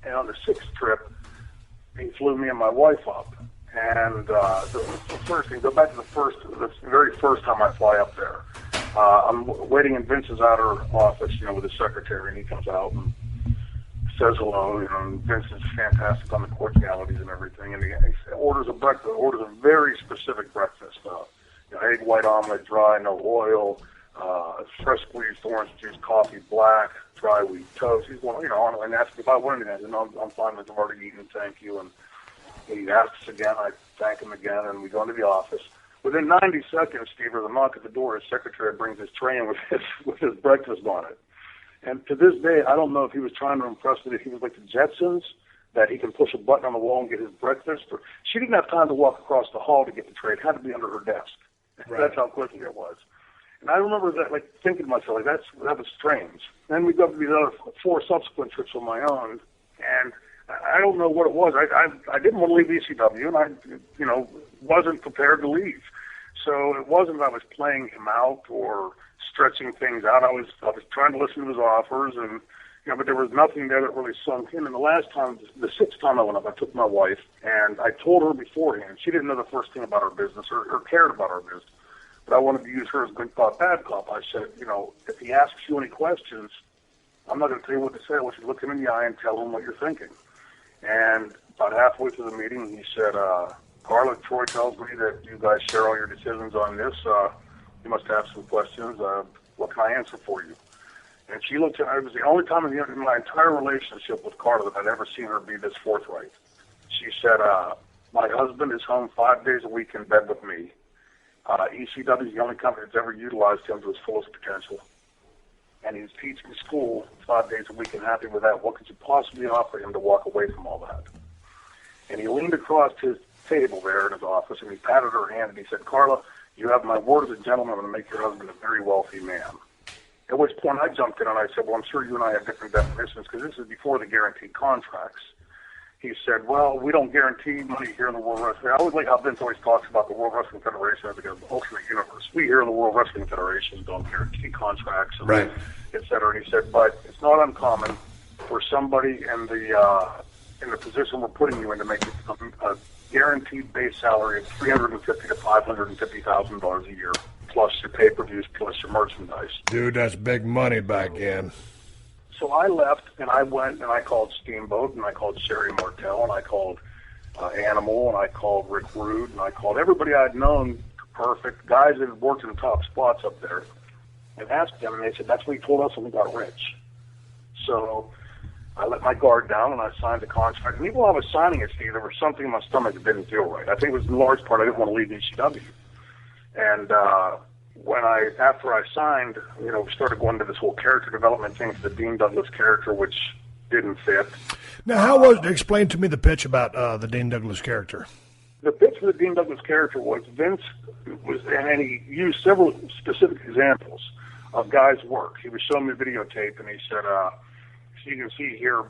And on the 6th trip, he flew me and my wife up. And the first thing, go back to the very first time I fly up there. I'm waiting in Vince's outer office, with his secretary, and he comes out and says hello. And Vince is fantastic on the cordialities and everything. And he orders a very specific breakfast. Egg white omelet, dry, no oil, fresh squeezed orange juice, coffee black, dry wheat toast. He's going, and asks me if I want anything. I said, no, I'm fine with it. I've already eaten, thank you. And he asks again, I thank him again, and we go into the office. Within 90 seconds, Steve, there's a knock at the door. His secretary brings his tray in with his breakfast on it. And to this day, I don't know if he was trying to impress me that he was like the Jetsons, that he can push a button on the wall and get his breakfast. Or she didn't have time to walk across the hall to get the tray. It had to be under her desk. Right. That's how quickly it was. And I remember that, thinking to myself, that was strange. Then we go to these other 4 subsequent trips on my own, and I don't know what it was. I didn't want to leave ECW, and I, wasn't prepared to leave. So it wasn't that I was playing him out or stretching things out. I was trying to listen to his offers, and but there was nothing there that really sunk in. And the 6th time I went up, I took my wife, and I told her beforehand. She didn't know the first thing about our business or cared about our business, but I wanted to use her as good cop, bad cop. I said, if he asks you any questions, I'm not going to tell you what to say. I want you to look him in the eye and tell him what you're thinking. And about halfway through the meeting, he said, Carla, Troy tells me that you guys share all your decisions on this. You must have some questions. What can I answer for you? And she looked at me. It was the only time in my entire relationship with Carla that I'd ever seen her be this forthright. She said, my husband is home 5 days a week in bed with me. ECW is the only company that's ever utilized him to his fullest potential. and he's teaching school 5 days a week and happy with that. What could you possibly offer him to walk away from all that? And he leaned across his table there in his office, and he patted her hand, and he said, Carla, you have my word as a gentleman. I'm going to make your husband a very wealthy man. At which point I jumped in and I said, well, I'm sure you and I have different definitions because this is before the guaranteed contracts. He said, well, we don't guarantee money here in the World Wrestling. I always like how Vince always talks about the World Wrestling Federation as like an alternate universe. We here in the World Wrestling Federation don't guarantee contracts, and right, et cetera. And he said, but it's not uncommon for somebody in the position we're putting you in to make a guaranteed base salary of $350,000 to $550,000 a year, plus your pay-per-views, plus your merchandise. Dude, that's big money back in. So I left, and I went, and I called Steamboat, and I called Sherry Martel, and I called Animal, and I called Rick Rude, and I called everybody I'd known, perfect, guys that had worked in the top spots up there, and asked them, and they said, that's what he told us when we got rich. So I let my guard down, and I signed the contract. And even while I was signing it, Steve, there was something in my stomach that didn't feel right. I think it was in large part I didn't want to leave ECW. And after I signed, we started going to this whole character development thing for the Dean Douglas character, which didn't fit. Now, explain to me the pitch about the Dean Douglas character. The pitch for the Dean Douglas character was Vince and he used several specific examples of guys' work. He was showing me a videotape, and he said, you can see here,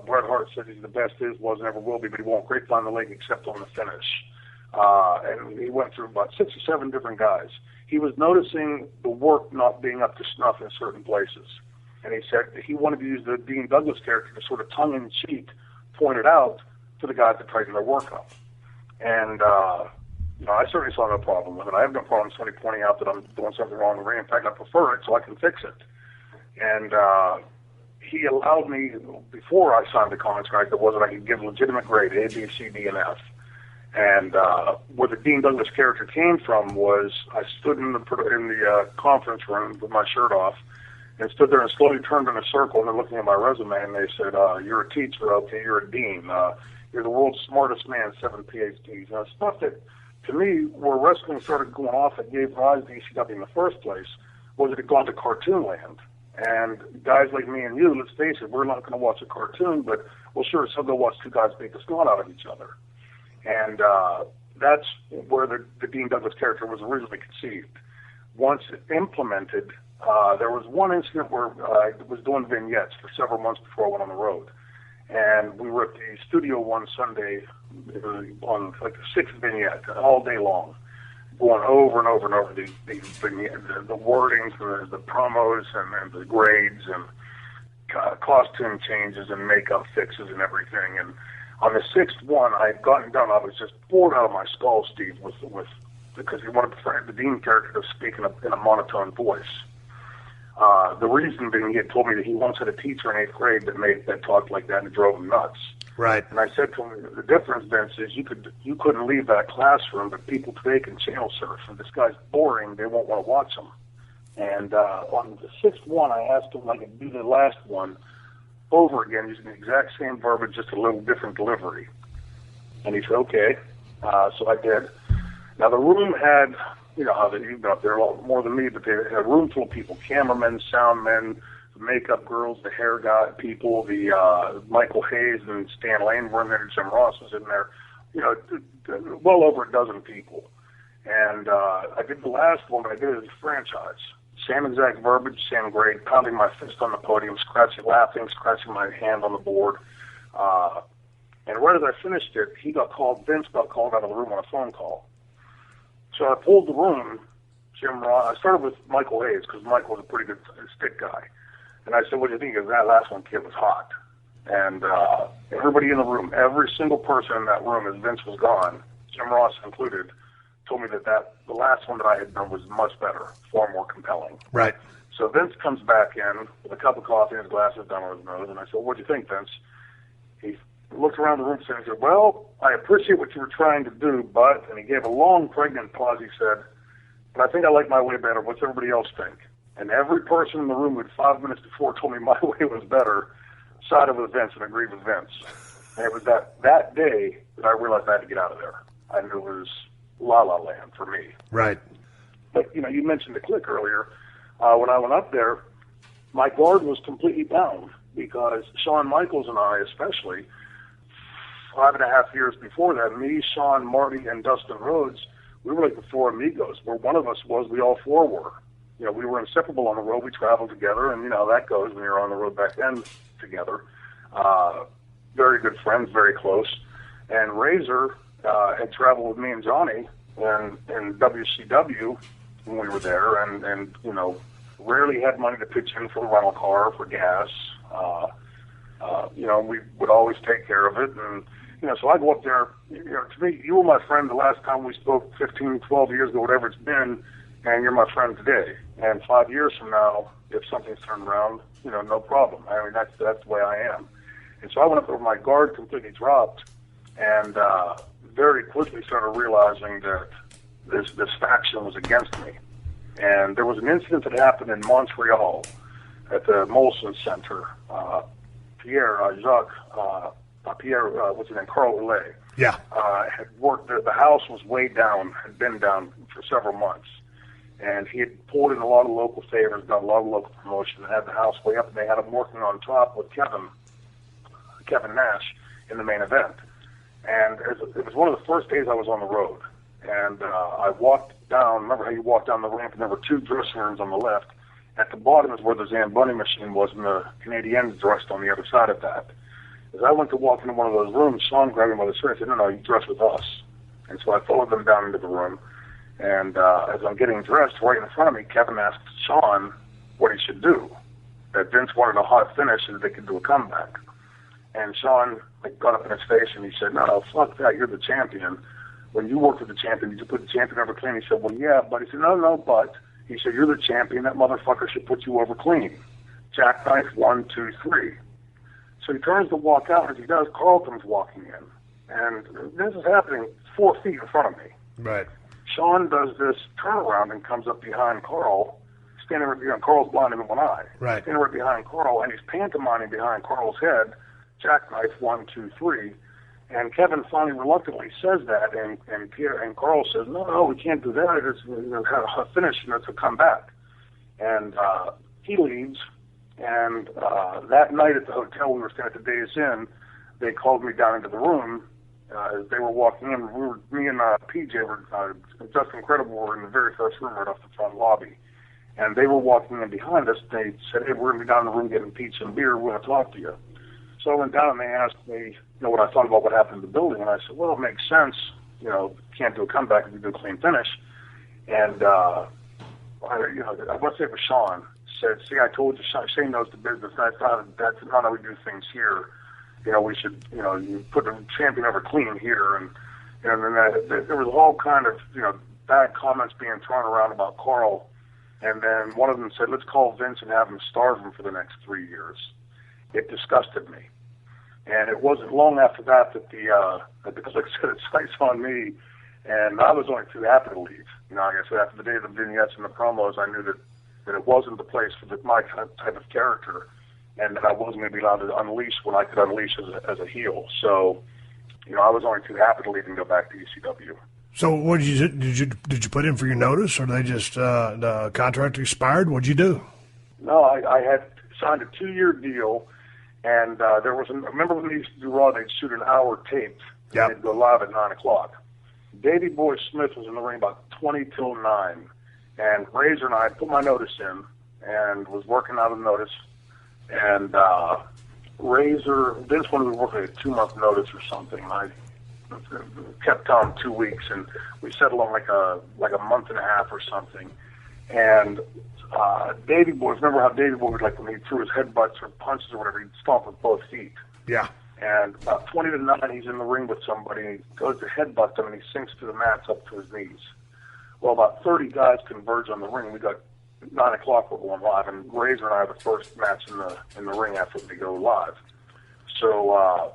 Bret Hart said he's the best is, was, never will be, but he won't grapevine the leg except on the finish. And he went through about 6 or 7 different guys. He was noticing the work not being up to snuff in certain places. And he said he wanted to use the Dean Douglas character to sort of tongue-in-cheek point it out to the guys that tighten their work up. And, I certainly saw no problem with it. I have no problem with somebody pointing out that I'm doing something wrong in the ring. In fact, I prefer it so I can fix it. And he allowed me, before I signed the contract, that I could give legitimate grade, A, B, C, D, and F. And where the Dean Douglas character came from was I stood in the conference room with my shirt off and stood there and slowly turned in a circle, and they're looking at my resume, and they said, you're a teacher, okay, you're a dean, you're the world's smartest man, 7 PhDs. Now, stuff that, to me, where wrestling started going off that gave rise to ECW in the first place was it had gone to cartoon land. And guys like me and you, let's face it, we're not going to watch a cartoon, but we'll sure as hell go watch 2 guys beat the snot out of each other. And that's where the Dean Douglas character was originally conceived. Once implemented, there was one incident where I was doing vignettes for several months before I went on the road. And we were at the studio one Sunday on like the 6th vignette all day long, going over and over and over the wordings, the promos, and the grades, and costume changes, and makeup fixes, and everything. And on the 6th one, I had gotten done. I was just bored out of my skull, Steve, because he wanted the Dean character to speak in a monotone voice. The reason being, he had told me that he once had a teacher in 8th grade that talked like that, and it drove him nuts. Right. And I said to him, the difference, Vince, is you couldn't leave that classroom, but people today can channel surf. And this guy's boring; they won't want to watch him. And on the 6th one, I asked him if I could do the last one over again using the exact same verbiage, just a little different delivery. And he said, okay. So I did. Now, the room had, how you've been up there a lot more than me, but they had a room full of people, cameramen, soundmen, the makeup girls, the hair guy people, the Michael Hayes and Stan Lane were in there, Jim Ross was in there, well over a dozen people. And I did the last one, but I did it as a franchise. Same exact verbiage, same grade, pounding my fist on the podium, laughing, scratching my hand on the board. And right as I finished it, Vince got called out of the room on a phone call. So I pulled the room, Jim Ross. I started with Michael Hayes because Michael was a pretty good stick guy. And I said, what do you think? Because that last one, kid, was hot. And everybody in the room, every single person in that room, as Vince was gone, Jim Ross included, told me that the last one that I had done was much better, far more compelling. Right. So Vince comes back in with a cup of coffee and his glasses down on his nose, and I said, what do you think, Vince? He looked around the room and said, well, I appreciate what you were trying to do, but, and he gave a long, pregnant pause, he said, but I think I like my way better. What's everybody else think? And every person in the room who 5 minutes before told me my way was better sided with Vince and agreed with Vince. And it was that day that I realized I had to get out of there. I knew it was La La Land for me. Right. But, you mentioned the Kliq earlier. When I went up there, my guard was completely down because Shawn Michaels and I, especially, 5.5 years before that, me, Shawn, Marty, and Dustin Rhodes, we were like the four amigos. Where one of us was, we all four were. You know, we were inseparable on the road. We traveled together, and you know how that goes when you're on the road back then together. Very good friends, very close. And Razor had traveled with me and Johnny in WCW when we were there, and you know, rarely had money to pitch in for the rental car, for gas. You know, we would always take care of it, and you know, so I go up there. You know, to me, you were my friend the last time we spoke 15, 12 years ago, whatever it's been, and you're my friend today. And 5 years from now, if something's turned around, you know, no problem. I mean, that's the way I am. And so I went up there, my guard completely dropped, and very quickly started realizing that this faction was against me. And there was an incident that happened in Montreal at the Molson Center. Pierre, what's his name, Carl Ouellet, had worked, the house was way down, had been down for several months. And he had pulled in a lot of local favors, done a lot of local promotion, and had the house way up, and they had him working on top with Kevin Nash in the main event. And it was one of the first days I was on the road. And I walked down, remember how you walk down the ramp, and there were two dressing rooms on the left. At the bottom is where the Zamboni machine was, and the Canadians dressed on the other side of that. As I went to walk into one of those rooms, Shawn grabbed me by the shirt and said, no, you dress with us. And so I followed them down into the room. And as I'm getting dressed, right in front of me, Kevin asked Shawn what he should do. That Vince wanted a hot finish and they could do a comeback. And Shawn got up in his face and he said, no, fuck that, you're the champion. When you worked with the champion, did you put the champion over clean? He said, well, yeah, but he said, no, but. He said, you're the champion, that motherfucker should put you over clean. Jackknife, 1, 2, 3. So he turns to walk out, and as he does, Carl comes walking in. And this is happening 4 feet in front of me. Right. Shawn does this turnaround and comes up behind Carl, standing right behind Carl's blind in one eye. Right. Standing right behind Carl, and he's pantomiming behind Carl's head, Jackknife, 1, 2, 3. And Kevin finally reluctantly says that, and Carl says, no, we can't do that. It's a finish, and it's a comeback. And he leaves, and that night at the hotel we were staying at the Days Inn, they called me down into the room. As they were walking in, me and PJ were just incredible. Were in the very first room right off the front lobby. And they were walking in behind us. They said, hey, we're going to be down in the room getting pizza and beer. We want to talk to you. So I went down and they asked me, what I thought about what happened in the building. And I said, well, it makes sense. Can't do a comeback if you do a clean finish. And, I want to say for Shawn, said, see, I told you, Shane knows the business. That's not how we do things here. We should, you put the champion over clean here. And then there was all kind of, bad comments being thrown around about Carl. And then one of them said, let's call Vince and have him starve him for the next 3 years. It disgusted me. And it wasn't long after that because like I said, it cites on me. And I was only too happy to leave. Like I said, after the day of the vignettes and the promos, I knew that it wasn't the place for my type of character, and that I wasn't going to be allowed to unleash what I could unleash as a heel. So, I was only too happy to leave and go back to ECW. So, what did you put in for your notice, or they just the contract expired? What'd you do? No, I had signed a 2-year deal, and there was remember when they used to do Raw, they'd shoot an hour taped, and they'd go live at 9 o'clock. Davey Boy Smith was in the ring about 20 till 9, and Razor and I put my notice in and was working out a notice, and Vince wanted to work a 2-month notice or something. I kept on 2 weeks, and we settled on like a month and a half or something. And Davey Boy, remember how Davey Boy would, like, when he threw his headbutts or punches or whatever, he'd stomp with both feet. Yeah. And about 20 to 9, he's in the ring with somebody, and he goes to headbutt them, and he sinks to the mats up to his knees. Well, about 30 guys converge on the ring. We got 9 o'clock, we're going live, and Razor and I are the first match in the ring after they go live. So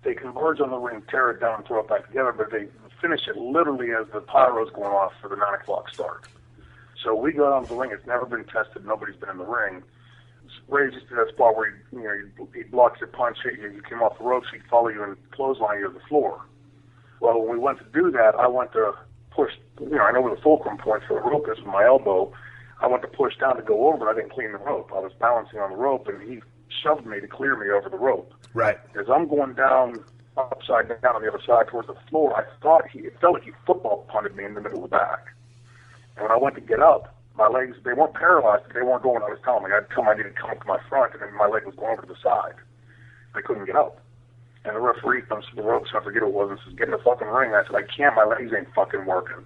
they converge on the ring, tear it down, throw it back together, but they finish it literally as the pyro's going off for the 9 o'clock start. So we go down to the ring. It's never been tested. Nobody's been in the ring. Razor to that spot where he blocks your punch, hit you, you came off the ropes, he'd follow you and clothesline you to the floor. Well, when we went to do that, I went to push, I know where the fulcrum point for the rope is with my elbow. I went to push down to go over, and I didn't clean the rope. I was balancing on the rope, and he shoved me to clear me over the rope. Right. As I'm going down, upside down on the other side towards the floor, it felt like he football punted me in the middle of the back. And when I went to get up, my legs, they weren't paralyzed, but they weren't going. I was telling me, I needed to come up to my front, and then my leg was going over to the side. I couldn't get up. And the referee comes to the ropes, I forget what it was, and says, "Get in the fucking ring." I said, "I can't, my legs ain't fucking working."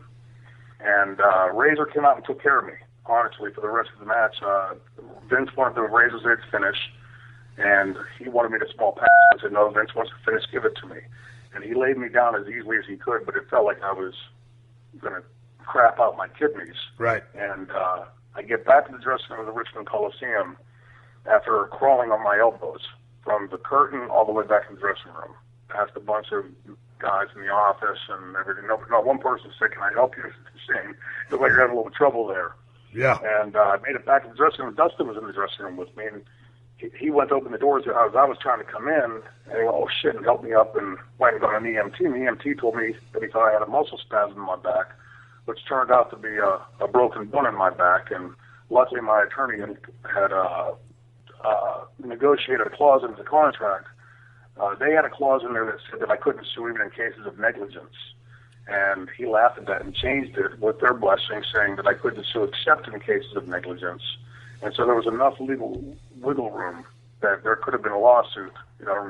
And Razor came out and took care of me, honestly, for the rest of the match. Vince wanted the Razor's Edge finish, and he wanted me to small pass. I said, "No, Vince wants to finish, give it to me." And he laid me down as easily as he could, but it felt like I was going to crap out my kidneys. Right. And I get back to the dressing room of the Richmond Coliseum after crawling on my elbows from the curtain all the way back to the dressing room, past a bunch of guys in the office and everything. Not one person said, "Can I help you?" It's saying, "Look like you're having a little trouble there." Yeah. And I made it back to the dressing room. Dustin was in the dressing room with me, and he went to open the doors as I was trying to come in, and he went, "Oh, shit," and helped me up and went and got an EMT. And the EMT told me that he thought I had a muscle spasm in my back, which turned out to be a broken bone in my back. And luckily my attorney had negotiated a clause into the contract. They had a clause in there that said that I couldn't sue even in cases of negligence. And he laughed at that and changed it with their blessing, saying that I couldn't sue except in cases of negligence. And so there was enough legal wiggle room that there could have been a lawsuit,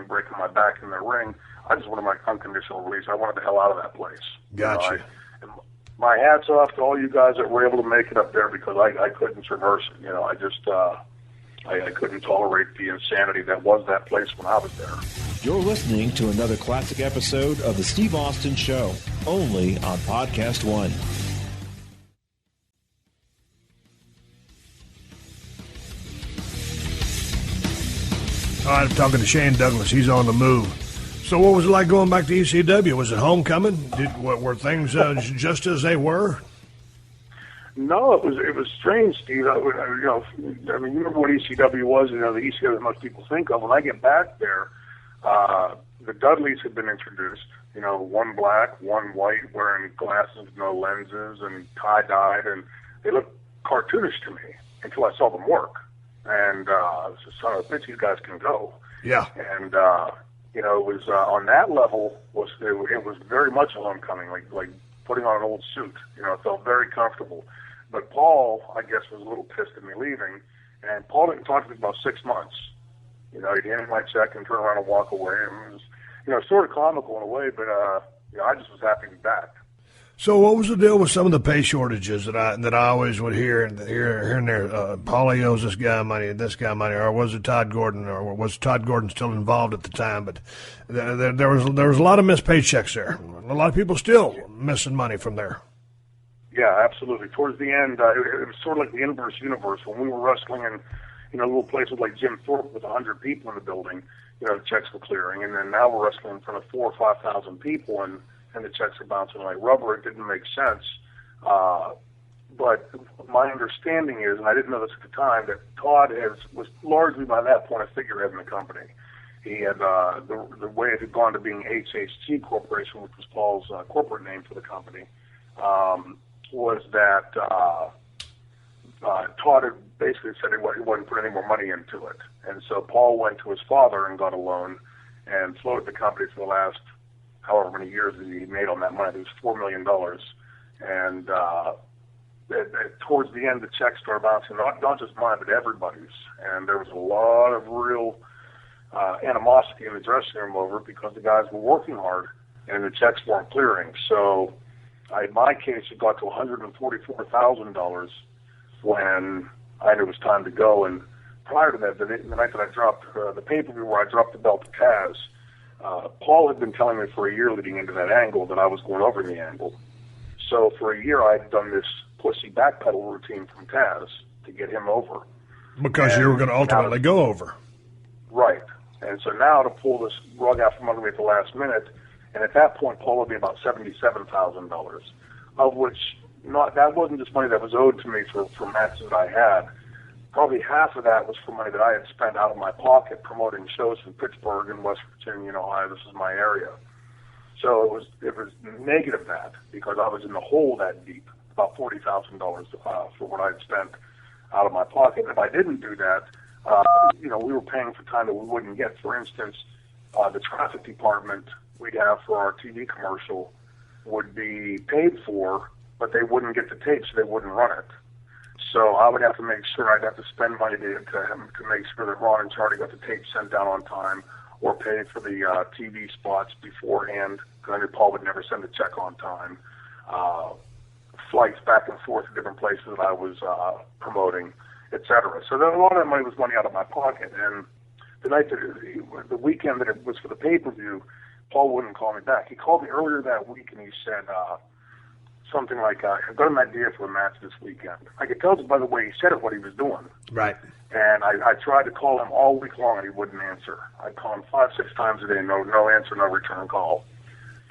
breaking my back in the ring. I just wanted my unconditional release. I wanted the hell out of that place. Gotcha. My hat's off to all you guys that were able to make it up there, because I couldn't traverse it. I just I couldn't tolerate the insanity that was that place when I was there. You're listening to another classic episode of The Steve Austin Show, only on PodcastOne. All right, I'm talking to Shane Douglas. He's on the move. So what was it like going back to ECW? Was it homecoming? Were things just as they were? No, it was strange, Steve. You remember what ECW was? The ECW that most people think of. When I get back there, the Dudleys had been introduced. One black, one white, wearing glasses with no lenses and tie-dyed, and they looked cartoonish to me until I saw them work. And I was just, son of a bitch, these guys can go. Yeah. And it was on that level. It was very much a homecoming, like putting on an old suit. It felt very comfortable. But Paul, I guess, was a little pissed at me leaving, and Paul didn't talk to me for about 6 months. He'd hand me my check and turn around and walk away. And it was, sort of comical in a way, but I just was happy to be back. So what was the deal with some of the pay shortages that I always would hear and here and there? Paulie owes this guy money and this guy money, or was it Todd Gordon, or was Todd Gordon still involved at the time? But there was a lot of missed paychecks there. A lot of people still missing money from there. Yeah, absolutely. Towards the end, it was sort of like the inverse universe. When we were wrestling in little places like Jim Thorpe with 100 people in the building, the checks were clearing. And then now we're wrestling in front of 4,000 or 5,000 people, and the checks are bouncing like rubber. It didn't make sense. But my understanding is, and I didn't know this at the time, that Todd was largely by that point a figurehead in the company. He had the way it had gone to being HHG Corporation, which was Paul's corporate name for the company. Was that Todd had basically said he wasn't putting any more money into it. And so Paul went to his father and got a loan and floated the company for the last however many years that he made on that money. It was $4 million. And towards the end, the checks started bouncing, not just mine, but everybody's. And there was a lot of real animosity in the dressing room over it because the guys were working hard and the checks weren't clearing. So in my case, it got to $144,000 when I knew it was time to go. And prior to that, the night that I dropped the pay-per-view where I dropped the belt to Taz, Paul had been telling me for a year leading into that angle that I was going over the angle. So for a year, I had done this pussy backpedal routine from Taz to get him over. Because you were going to ultimately go over. Right. And so now to pull this rug out from under me at the last minute, and at that point, Paul owed me about $77,000, of which that wasn't just money that was owed to me for matches that I had. Probably half of that was for money that I had spent out of my pocket promoting shows in Pittsburgh and West Virginia, Ohio. This is my area. So it was negative that because I was in the hole that deep, about $40,000 for what I had spent out of my pocket. If I didn't do that, we were paying for time that we wouldn't get. For instance, the traffic department we'd have for our TV commercial would be paid for, but they wouldn't get the tape, so they wouldn't run it. So I would have to make sure I'd have to spend money to make sure that Ron and Charlie got the tape sent down on time, or pay for the TV spots beforehand, because I knew Paul would never send a check on time. Flights back and forth to different places that I was promoting, etc. So a lot of that money was money out of my pocket. And the weekend that it was for the pay-per-view, Paul wouldn't call me back. He called me earlier that week, and he said something like, I've got an idea for a match this weekend. I could tell by the way he said it what he was doing. Right. And I tried to call him all week long, and he wouldn't answer. I'd call him 5-6 times a day, no answer, no return call.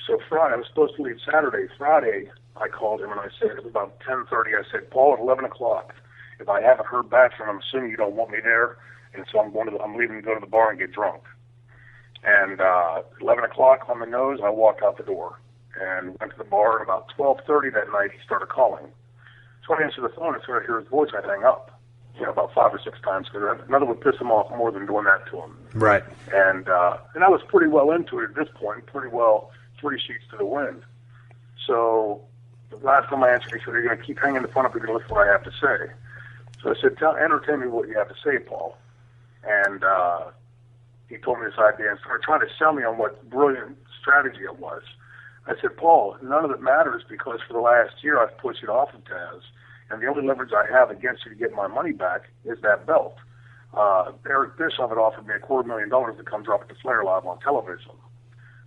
So Friday, I was supposed to leave Saturday. Friday, I called him, and I said, it was about 10:30. I said, Paul, at 11 o'clock, if I haven't heard back from him, I'm assuming you don't want me there, and so I'm leaving to go to the bar and get drunk. And 11 o'clock on the nose, I walked out the door and went to the bar, and about 12:30 that night, he started calling. So I answered the phone, and so I hear his voice, I hang up. About 5 or 6 times, because nothing would piss him off more than doing that to him. Right. And I was pretty well into it at this point, pretty well 3 sheets to the wind. So the last time I answered, he said, "You're going to keep hanging the phone up, you're going to listen to what I have to say." So I said, entertain me what you have to say, Paul. And he told me this idea and started trying to sell me on what brilliant strategy it was. I said, Paul, none of it matters, because for the last year I've pushed it off of Taz. And the only leverage I have against you to get my money back is that belt. Eric Bischoff had offered me $250,000 to come drop at the Flair live on television,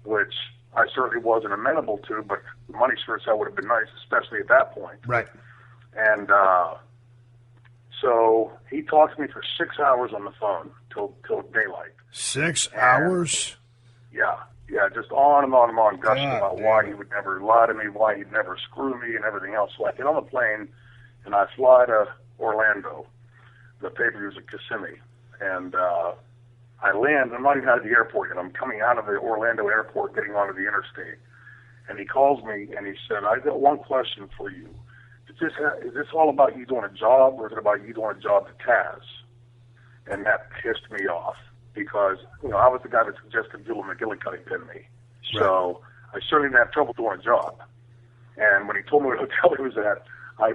which I certainly wasn't amenable to, but the money sure said would have been nice, especially at that point. Right. And so he talked to me for 6 hours on the phone till daylight. 6 hours? Yeah, just on and on and on, gushing about why he would never lie to me, why he'd never screw me, and everything else. So I get on the plane, and I fly to Orlando. The pay-per-view's at Kissimmee. And I land. I'm not even out of the airport yet. I'm coming out of the Orlando airport, getting onto the interstate. And he calls me, and he said, I've got one question for you. Is this all about you doing a job, or is it about you doing a job to Taz? And that pissed me off, because I was the guy that suggested Julie McGillicuddy pin me. So I certainly didn't have trouble doing a job. And when he told me what hotel he was at, I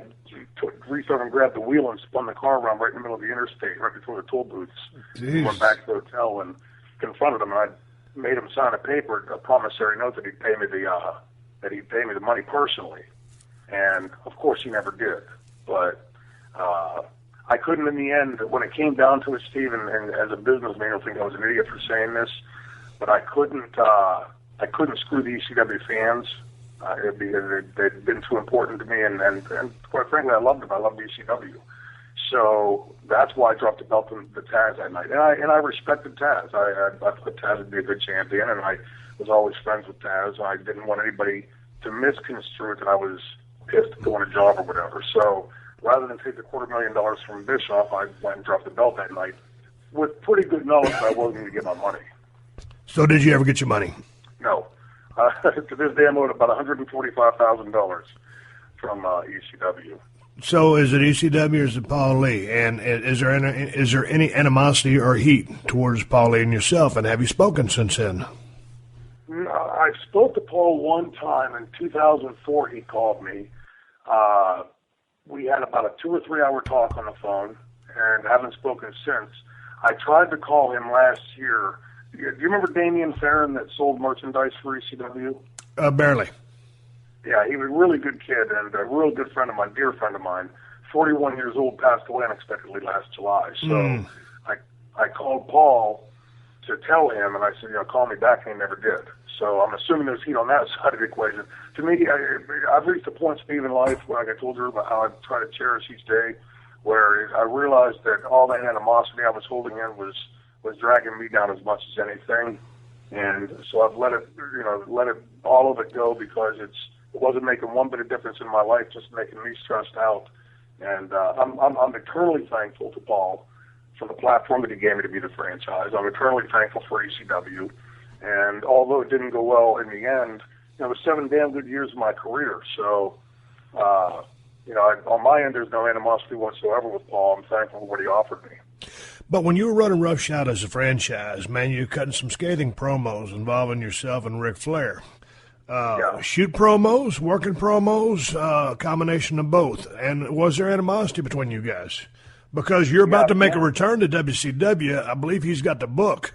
reached over and grabbed the wheel and spun the car around right in the middle of the interstate, right before the toll booths. Went back to the hotel and confronted him. And I made him sign a paper, a promissory note that he'd pay me the money personally. And of course, he never did. But I couldn't, in the end, when it came down to it, Steve, and as a businessman, you'll think I was an idiot for saying this, but I couldn't screw the ECW fans. They'd been too important to me, and quite frankly, I loved them. I loved ECW. So that's why I dropped the belt to Taz that night. And I respected Taz. I thought Taz would be a good champion, and I was always friends with Taz. I didn't want anybody to misconstrue that I was pissed doing a job or whatever. So rather than take the $250,000 from Bischoff, I went and dropped the belt that night with pretty good knowledge that I wasn't going to get my money. So did you ever get your money? No. To this day, I'm owed about $145,000 from ECW. So is it ECW or is it Paul Lee? And is there any animosity or heat towards Paul Lee and yourself? And have you spoken since then? I spoke to Paul one time in 2004. He called me. We had about a 2 or 3 hour talk on the phone, and haven't spoken since. I tried to call him last year. Do you remember Damian Farron that sold merchandise for ECW? Barely. Yeah, he was a really good kid and a real good friend of mine, dear friend of mine. 41 years old, passed away unexpectedly last July. So I called Paul to tell him, and I said, call me back, and he never did. So I'm assuming there's heat on that side of the equation. To me, I've reached a point, Steve, in life, like I told you about how I try to cherish each day, where I realized that all that animosity I was holding in was dragging me down as much as anything. And so I've let it all of it go, because it wasn't making one bit of difference in my life, just making me stressed out. And I'm eternally thankful to Paul for the platform that he gave me to be the franchise. I'm eternally thankful for ECW. And although it didn't go well in the end, it was 7 damn good years of my career. So On my end, there's no animosity whatsoever with Paul. I'm thankful for what he offered me. But when you were running Roughshod as a franchise, man, you were cutting some scathing promos involving yourself and Ric Flair. Shoot promos, working promos, combination of both. And was there animosity between you guys? Because you're about to make a return to WCW. I believe he's got the book.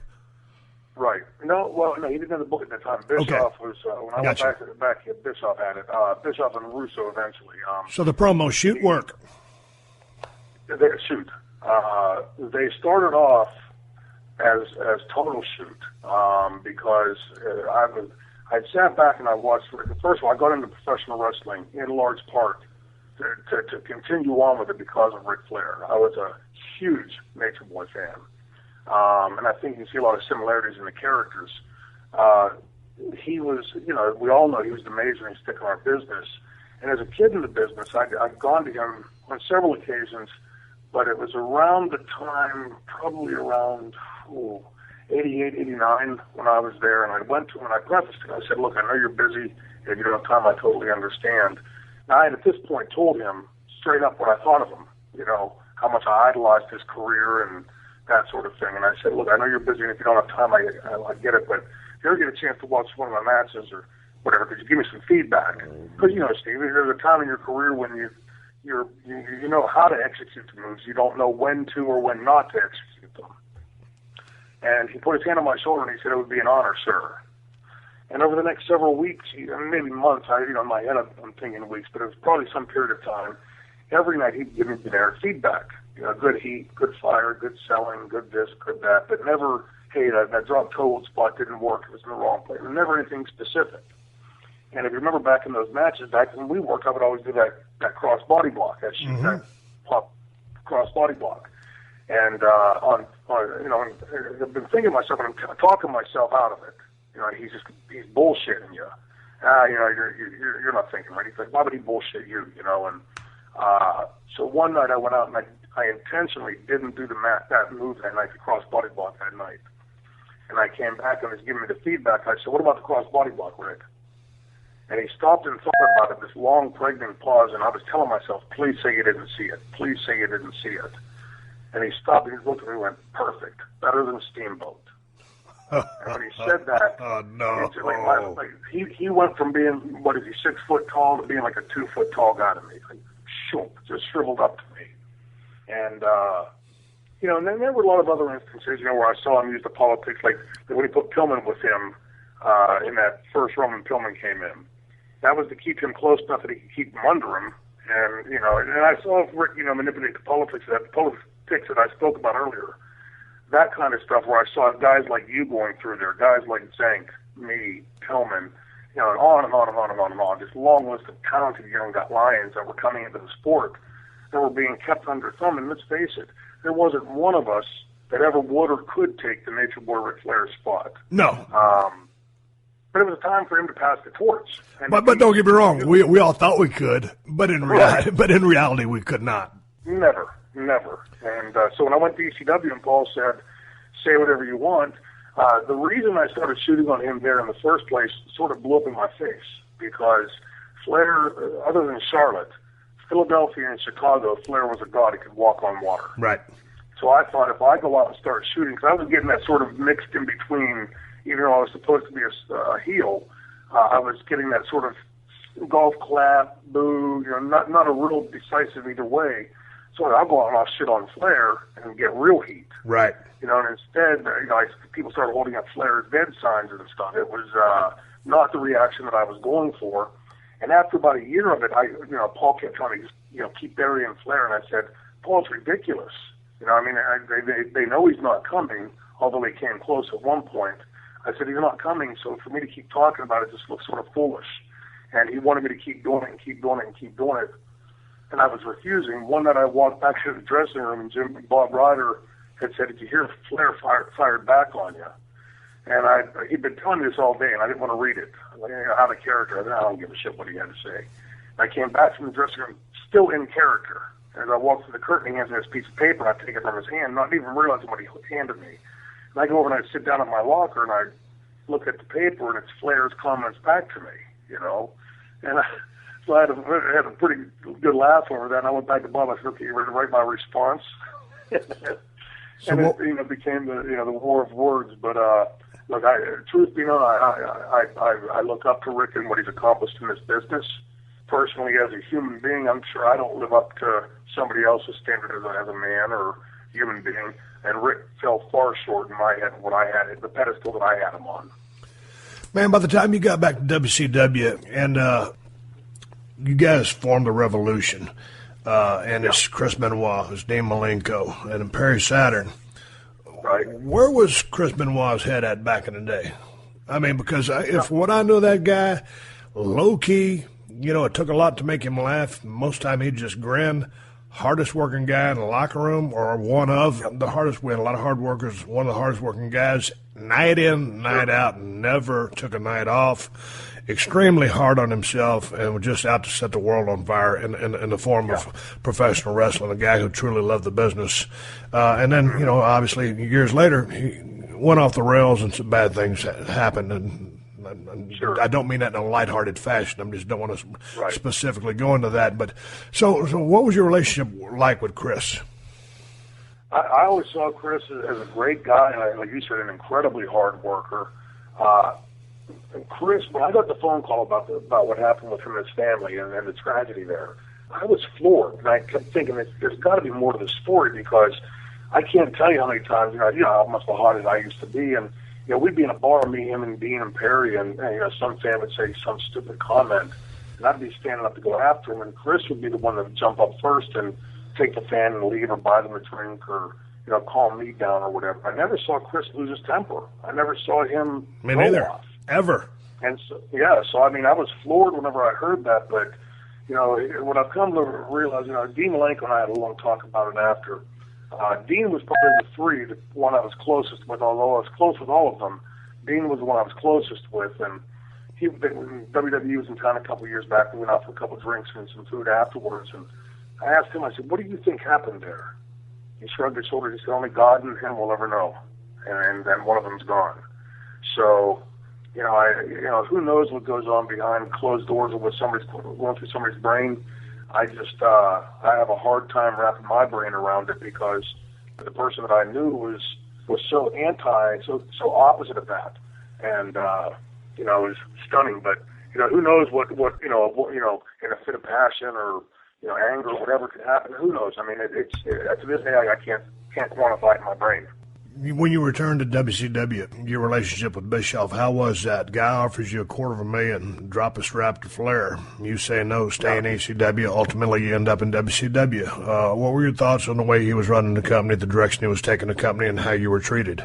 Right. No, he didn't have the book at that time. Bischoff was, when I went back, Bischoff had it. Bischoff and Russo eventually. So the promo shoot work. Shoot. They started off as total shoot because I'd sat back and I watched. First of all, I got into professional wrestling in large part to continue on with it because of Ric Flair. I was a huge Nature Boy fan. And I think you see a lot of similarities in the characters. He was, we all know he was the measuring stick in our business. And as a kid in the business, I'd gone to him on several occasions, but it was around the time, probably around 88, 89, when I was there. And I went to him and I prefaced it. I said, look, I know you're busy. If you don't have time, I totally understand. Now, I had at this point told him straight up what I thought of him, how much I idolized his career and that sort of thing. And I said, look, I know you're busy, and if you don't have time, I get it, but if you ever get a chance to watch one of my matches or whatever, could you give me some feedback? Because, Steve, there's a time in your career when you know how to execute the moves. You don't know when to or when not to execute them. And he put his hand on my shoulder and he said, it would be an honor, sir. And over the next several weeks, maybe months, in my head I'm thinking weeks, but it was probably some period of time, every night he'd give me generic feedback. Good heat, good fire, good selling, good this, good that, but never, hey, that drop toe hold spot didn't work, it was in the wrong place. Never anything specific. And if you remember back in those matches, back when we worked, I would always do that cross body block, that pop cross body block. And I've been thinking to myself, and I'm kind of talking myself out of it. He's bullshitting you. You're not thinking right. He's like, why would he bullshit you? And so one night I went out and I intentionally didn't do that move that night, the cross body block that night. And I came back and he was giving me the feedback. I said, what about the cross body block, Rick? And he stopped and thought about it, this long, pregnant pause, and I was telling myself, please say you didn't see it. Please say you didn't see it. And he stopped and he looked at me and went, perfect, better than Steamboat. And when he said that, he went from being, 6 foot tall to being like a 2 foot tall guy to me. Just shriveled up to me. And, and then there were a lot of other instances, where I saw him use the politics, like when he put Pillman with him in that first Roman Pillman came in. That was to keep him close enough that he could keep him under him. And, and I saw Rick, manipulate the politics that I spoke about earlier. That kind of stuff where I saw guys like you going through there, guys like Zank, me, Pillman, and on and on and on and on and on. Just a long list of talented young lions that were coming into the sport that were being kept under thumb. And let's face it, there wasn't one of us that ever would or could take the Nature Boy Ric Flair spot. No. But it was a time for him to pass the torch. But don't get me wrong, we all thought we could, but in reality we could not. Never. And so when I went to ECW and Paul said, say whatever you want, the reason I started shooting on him there in the first place sort of blew up in my face because Flair, other than Charlotte, Philadelphia and Chicago, Flair was a god. He could walk on water. Right. So I thought if I go out and start shooting, because I was getting that sort of mixed in between, even though I was supposed to be a heel, I was getting that sort of golf clap, boo, not a real decisive either way. So I'll go out and I'll shit on Flair and get real heat. Right. And instead, people started holding up Flair's dead signs and stuff. It was not the reaction that I was going for. And after about a year of it, Paul kept trying to, keep burying Flair, and I said, Paul, it's ridiculous. They know he's not coming, although they came close at one point. I said, he's not coming, so for me to keep talking about it just looks sort of foolish. And he wanted me to keep doing it and keep doing it and keep doing it. And I was refusing. One night I walked back to the dressing room, and Bob Ryder had said, did you hear Flair fired back on you? And he'd been telling me this all day, and I didn't want to read it. Out of character. I don't give a shit what he had to say. And I came back from the dressing room, still in character. And as I walked through the curtain, he hands me this piece of paper, and I take it from his hand, not even realizing what he handed me. And I go over and I sit down in my locker, and I look at the paper, and it's Flair's comments back to me, And So I had a pretty good laugh over that. And I went back to Bob. I said, okay, you're ready to write my response? And it became the war of words. But look, truth be known, I look up to Rick and what he's accomplished in this business. Personally, as a human being, I'm sure I don't live up to somebody else's standard as a man or human being. And Rick fell far short in my head of what I had, the pedestal that I had him on. Man, by the time you got back to WCW and you guys formed a revolution, and it's Chris Benoit, it's Dean Malenko, and Perry Saturn. Right. Where was Chris Benoit's head at back in the day? I mean, because if what I know of that guy, low-key, it took a lot to make him laugh. Most of the time he'd just grin. Hardest working guy in the locker room, or one of the hardest. We had a lot of hard workers. One of the hardest working guys, night in, night out, never took a night off. Extremely hard on himself, and was just out to set the world on fire in the form of professional wrestling. A guy who truly loved the business. And then, obviously years later, he went off the rails, and some bad things happened. And sure. I don't mean that in a lighthearted fashion. I just don't want to specifically go into that. But so what was your relationship like with Chris? I always saw Chris as a great guy, and like you said, an incredibly hard worker. Chris, when I got the phone call about what happened with him and his family and the tragedy there, I was floored, and I kept thinking that there's got to be more to the story, because I can't tell you how many times how much the hard as I used to be, and we'd be in a bar, me, him, and Dean and Perry, and some fan would say some stupid comment, and I'd be standing up to go after him, and Chris would be the one that would jump up first and take the fan and leave, or buy them a drink, or calm me down or whatever. I never saw Chris lose his temper. I never saw him go off. Ever. And so I mean, I was floored whenever I heard that, but what I've come to realize, Dean Malenko and I had a long talk about it after. Dean was probably the three, the one I was closest with, although I was close with all of them. Dean was the one I was closest with, and WWE was in town a couple of years back. We went out for a couple of drinks and some food afterwards, and I asked him, I said, what do you think happened there? He shrugged his shoulders. He said, only God and him will ever know, and then one of them's gone. So, who knows what goes on behind closed doors or what somebody's going through somebody's brain. I have a hard time wrapping my brain around it, because the person that I knew was so so opposite of that, and it was stunning. But who knows what in a fit of passion or anger or whatever could happen. Who knows? I mean, it's to this day I can't quantify it in my brain. When you returned to WCW, your relationship with Bischoff, how was that? Guy offers you $250,000, drop a strap to Flair. You say no, stay in ECW. Ultimately, you end up in WCW. What were your thoughts on the way he was running the company, the direction he was taking the company, and how you were treated?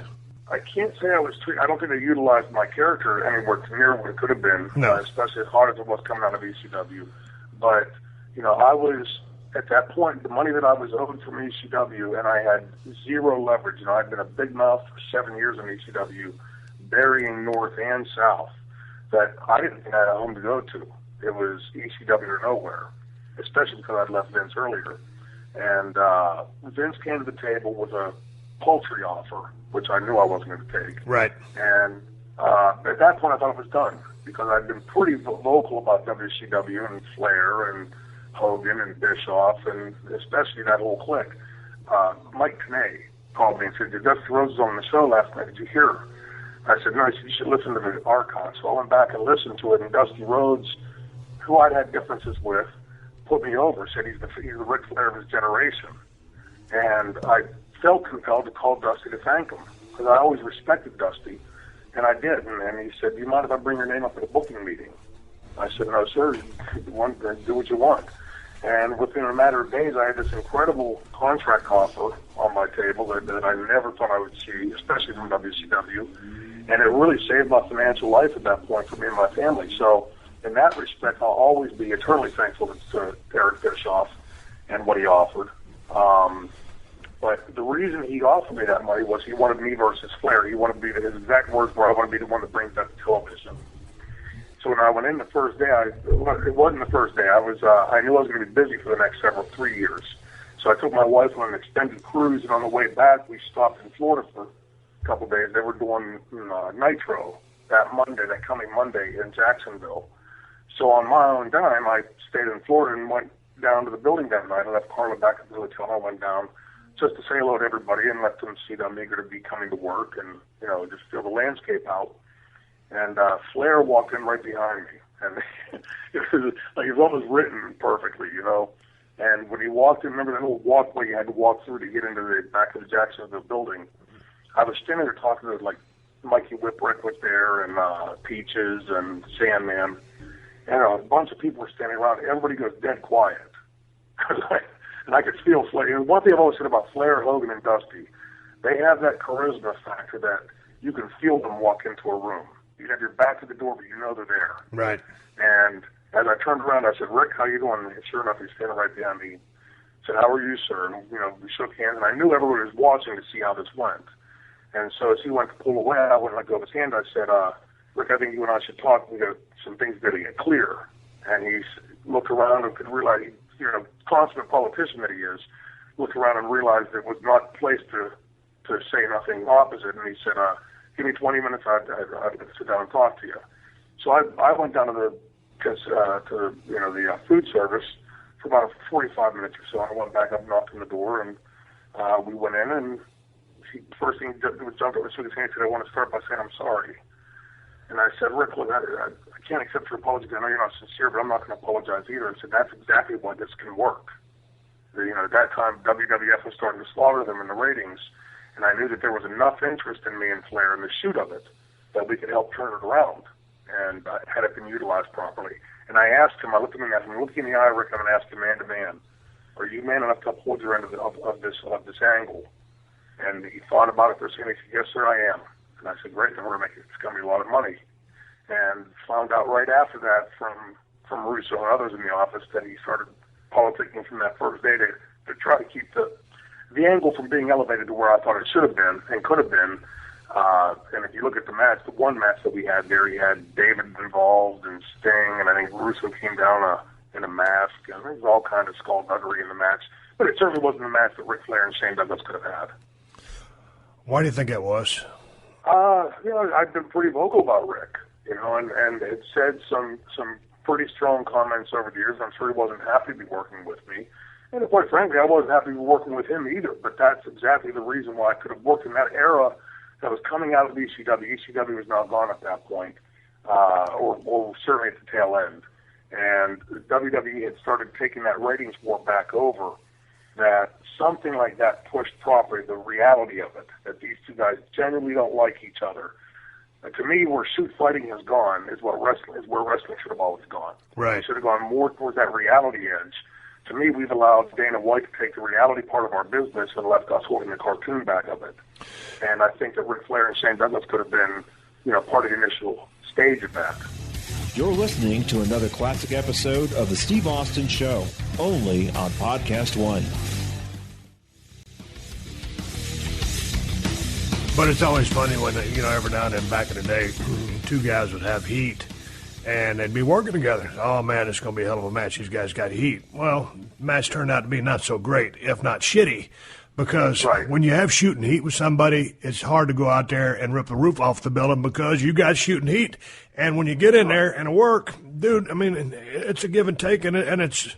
I can't say I was treated. I don't think they utilized my character anywhere near what it could have been, especially as hard as it was coming out of ECW. But, I was... At that point, the money that I was owed from ECW, and I had zero leverage. I'd been a big mouth for 7 years in ECW, burying north and south, that I didn't think I had a home to go to. It was ECW or nowhere, especially because I'd left Vince earlier. And Vince came to the table with a paltry offer, which I knew I wasn't going to take. Right. And at that point, I thought it was done, because I'd been pretty vocal about WCW and Flair and Hogan and Bischoff, and especially that whole Kliq. Mike Tenay called me and said, Dusty Rhodes was on the show last night. Did you hear her? I said, no. He said, you should listen to the archive. So I went back and listened to it, and Dusty Rhodes, who I'd had differences with, put me over, said he's the Ric Flair of his generation. And I felt compelled to call Dusty to thank him, because I always respected Dusty, and I did. And he said, do you mind if I bring your name up at a booking meeting? I said, no, sir. Do what you want. And within a matter of days, I had this incredible contract offer on my table that I never thought I would see, especially from WCW. And it really saved my financial life at that point for me and my family. So in that respect, I'll always be eternally thankful to Eric Bischoff and what he offered. But the reason he offered me that money was he wanted me versus Flair. He wanted me to, his exact words were, I want to be the one that brings that to television. So when I went in the first day, it wasn't the first day. I knew I was going to be busy for the next 3 years. So I took my wife on an extended cruise, and on the way back, we stopped in Florida for a couple of days. They were doing Nitro that coming Monday in Jacksonville. So on my own dime, I stayed in Florida and went down to the building that night. I left Carla back at the hotel. I went down just to say hello to everybody and let them see that I'm eager to be coming to work and, just feel the landscape out. And Flair walked in right behind me. And it was almost written perfectly, And when he walked in, remember that little walkway you had to walk through to get into the back of the Jacksonville building? I was standing there talking to, Mikey Whipwreck was there and Peaches and Sandman. And a bunch of people were standing around. Everybody goes dead quiet. And I could feel Flair. One thing I've always said about Flair, Hogan, and Dusty, they have that charisma factor that you can feel them walk into a room. You have your back to the door, but you know they're there. Right. And as I turned around, I said, "Rick, how you doing?" And sure enough, he's standing right behind me. I said, "How are you, sir?" And, we shook hands, and I knew everybody was watching to see how this went. And so as he went to pull away, I went and let go of his hand. I said, "Rick, I think you and I should talk. We got some things that get clear." And he looked around and could realize, consummate politician that he is, looked around and realized it was not placed to say nothing opposite. And he said, "Give me 20 minutes. I'd sit down and talk to you." So I went down to the food service for about 45 minutes or so. I went back up and knocked on the door, and we went in, and first thing he did was jump over, shook his hand, and said, "I want to start by saying I'm sorry." And I said, "Rick, look, I can't accept your apology. I know you're not sincere, but I'm not going to apologize either." I said, "That's exactly why this can work." At that time, WWF was starting to slaughter them in the ratings, and I knew that there was enough interest in me and Flair in the shoot of it that we could help turn it around, and had it been utilized properly. And I asked him, I looked at him and asked him, "Look in the eye, Rick, I'm going to ask you man to man. Are you man enough to uphold your end of this angle?" And he thought about it for a second. He said, "Yes, sir, I am." And I said, "Great, then we're going to make this company a lot of money." And found out right after that from Russo and others in the office that he started politicking from that first day to try to keep the angle from being elevated to where I thought it should have been and could have been. And if you look at the match, the one match that we had there, he had David involved and Sting, and I think Russo came down in a mask, and there was all kind of skullduggery in the match. But it certainly wasn't a match that Ric Flair and Shane Douglas could have had. Why do you think it was? I've been pretty vocal about Rick, and had said some pretty strong comments over the years. I'm sure he wasn't happy to be working with me. And quite frankly, I wasn't happy to be working with him either. But that's exactly the reason why I could have worked in that era that was coming out of ECW. ECW was now gone at that point, or certainly at the tail end. And WWE had started taking that ratings war back over, that something like that pushed properly the reality of it, that these two guys genuinely don't like each other. To me, where shoot fighting has gone is where wrestling should have always gone. Right. It should have gone more towards that reality edge. To me, we've allowed Dana White to take the reality part of our business and left us holding the cartoon back of it. And I think that Ric Flair and Shane Douglas could have been, part of the initial stage of that. You're listening to another classic episode of The Steve Austin Show, only on PodcastOne. But it's always funny when, every now and then back in the day, two guys would have heat and they'd be working together. Oh, man, it's going to be a hell of a match. These guys got heat. Well, the match turned out to be not so great, if not shitty, because when you have shooting heat with somebody, it's hard to go out there and rip the roof off the building because you got shooting heat. And when you get in there and work, dude, I mean, it's a give and take, and it's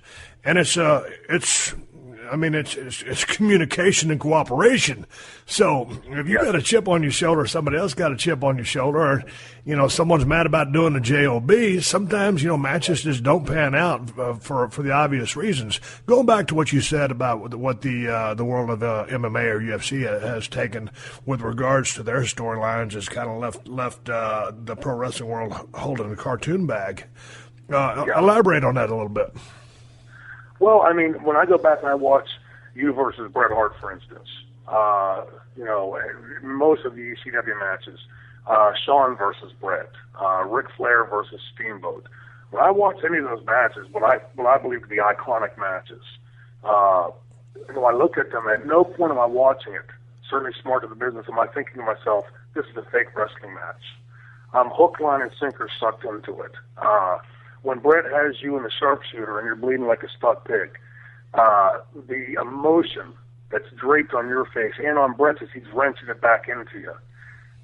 communication and cooperation. So if you got a chip on your shoulder, somebody else got a chip on your shoulder, or, someone's mad about doing the JOB, sometimes, matches just don't pan out for the obvious reasons. Going back to what you said about what the world of MMA or UFC has taken with regards to their storylines has kind of left the pro wrestling world holding a cartoon bag. Elaborate on that a little bit. Well, I mean, when I go back and I watch you versus Bret Hart, for instance, most of the ECW matches, Shawn versus Bret, Ric Flair versus Steamboat. When I watch any of those matches, what I believe to be iconic matches, I look at them, at no point am I watching it, certainly smart to the business, am I thinking to myself, this is a fake wrestling match. I'm hook, line, and sinker sucked into it. When Bret has you in the sharpshooter and you're bleeding like a stuck pig, the emotion that's draped on your face and on Bret's as he's wrenching it back into you,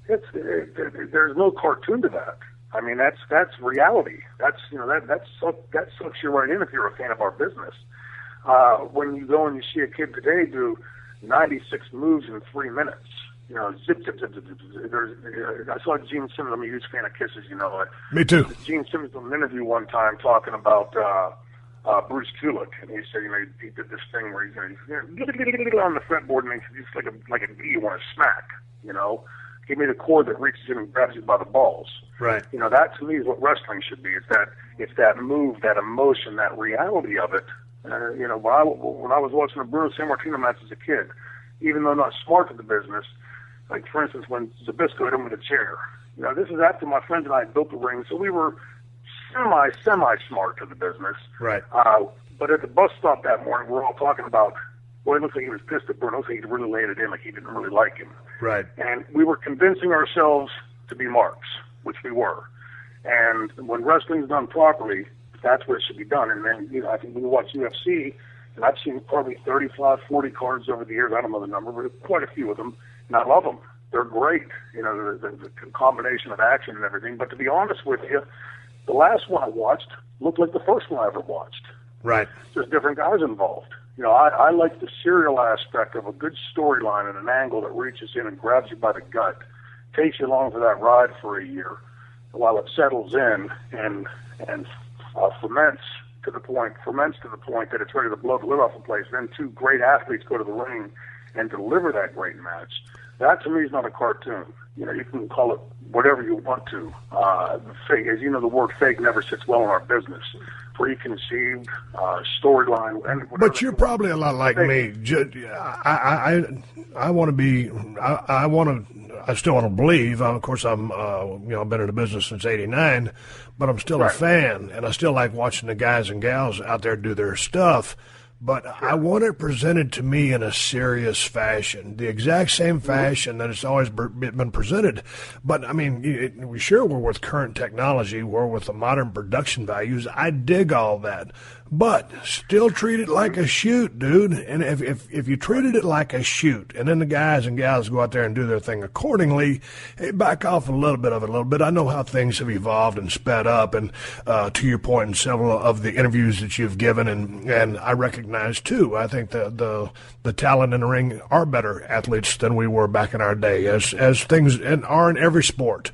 there's no cartoon to that. I mean, that's reality. That sucks you right in if you're a fan of our business. When you go and you see a kid today do 96 moves in 3 minutes, zip, zip, zip, zip, zip. I saw Gene Simmons. I'm a huge fan of Kisses, Me too. Gene Simmons on an interview one time talking about Bruce Kulick, and he said, he did this thing where he's on the fretboard, and he's like a bee you want to smack, Give me the cord that reaches in and grabs you by the balls. Right. That to me is what wrestling should be. It's that move, that emotion, that reality of it. When I was watching the Bruno Sammartino match as a kid, even though not smart to the business, like for instance when Zbyszko hit him with a chair. This is after my friends and I built the ring, so we were semi smart to the business. Right. But at the bus stop that morning, we're all talking about, well, it looks like he was pissed at Bruno, so he really laid it in, like he didn't really like him. Right. And we were convincing ourselves to be marks, which we were. And when wrestling's done properly, that's where it should be done. And then, I think when you watch UFC, and I've seen probably 35, 40 cards over the years, I don't know the number, but quite a few of them, and I love them. They're great, the combination of action and everything. But to be honest with you, the last one I watched looked like the first one I ever watched. Right. There's different guys involved. I like the serial aspect of a good storyline and an angle that reaches in and grabs you by the gut, takes you along for that ride for a year while it settles in and ferments to the point that it's ready to blow the lid off the place. Then two great athletes go to the ring and deliver that great match. That to me is not a cartoon. You can call it whatever you want to. Fake, as you know, the word fake never sits well in our business. Preconceived storyline. But you're probably a lot like me. I want to be. I still want to believe. Of course, I've been in the business since '89, but I'm still a fan, and I still like watching the guys and gals out there do their stuff. But I want it presented to me in a serious fashion, the exact same fashion that it's always been presented. But, I mean, we're with current technology, we're with the modern production values. I dig all that. But still treat it like a shoot, dude. And if you treated it like a shoot, and then the guys and gals go out there and do their thing accordingly, hey, back off a little bit. I know how things have evolved and sped up, and to your point in several of the interviews that you've given, and I recognize too, I think the talent in the ring are better athletes than we were back in our day, as things are in every sport.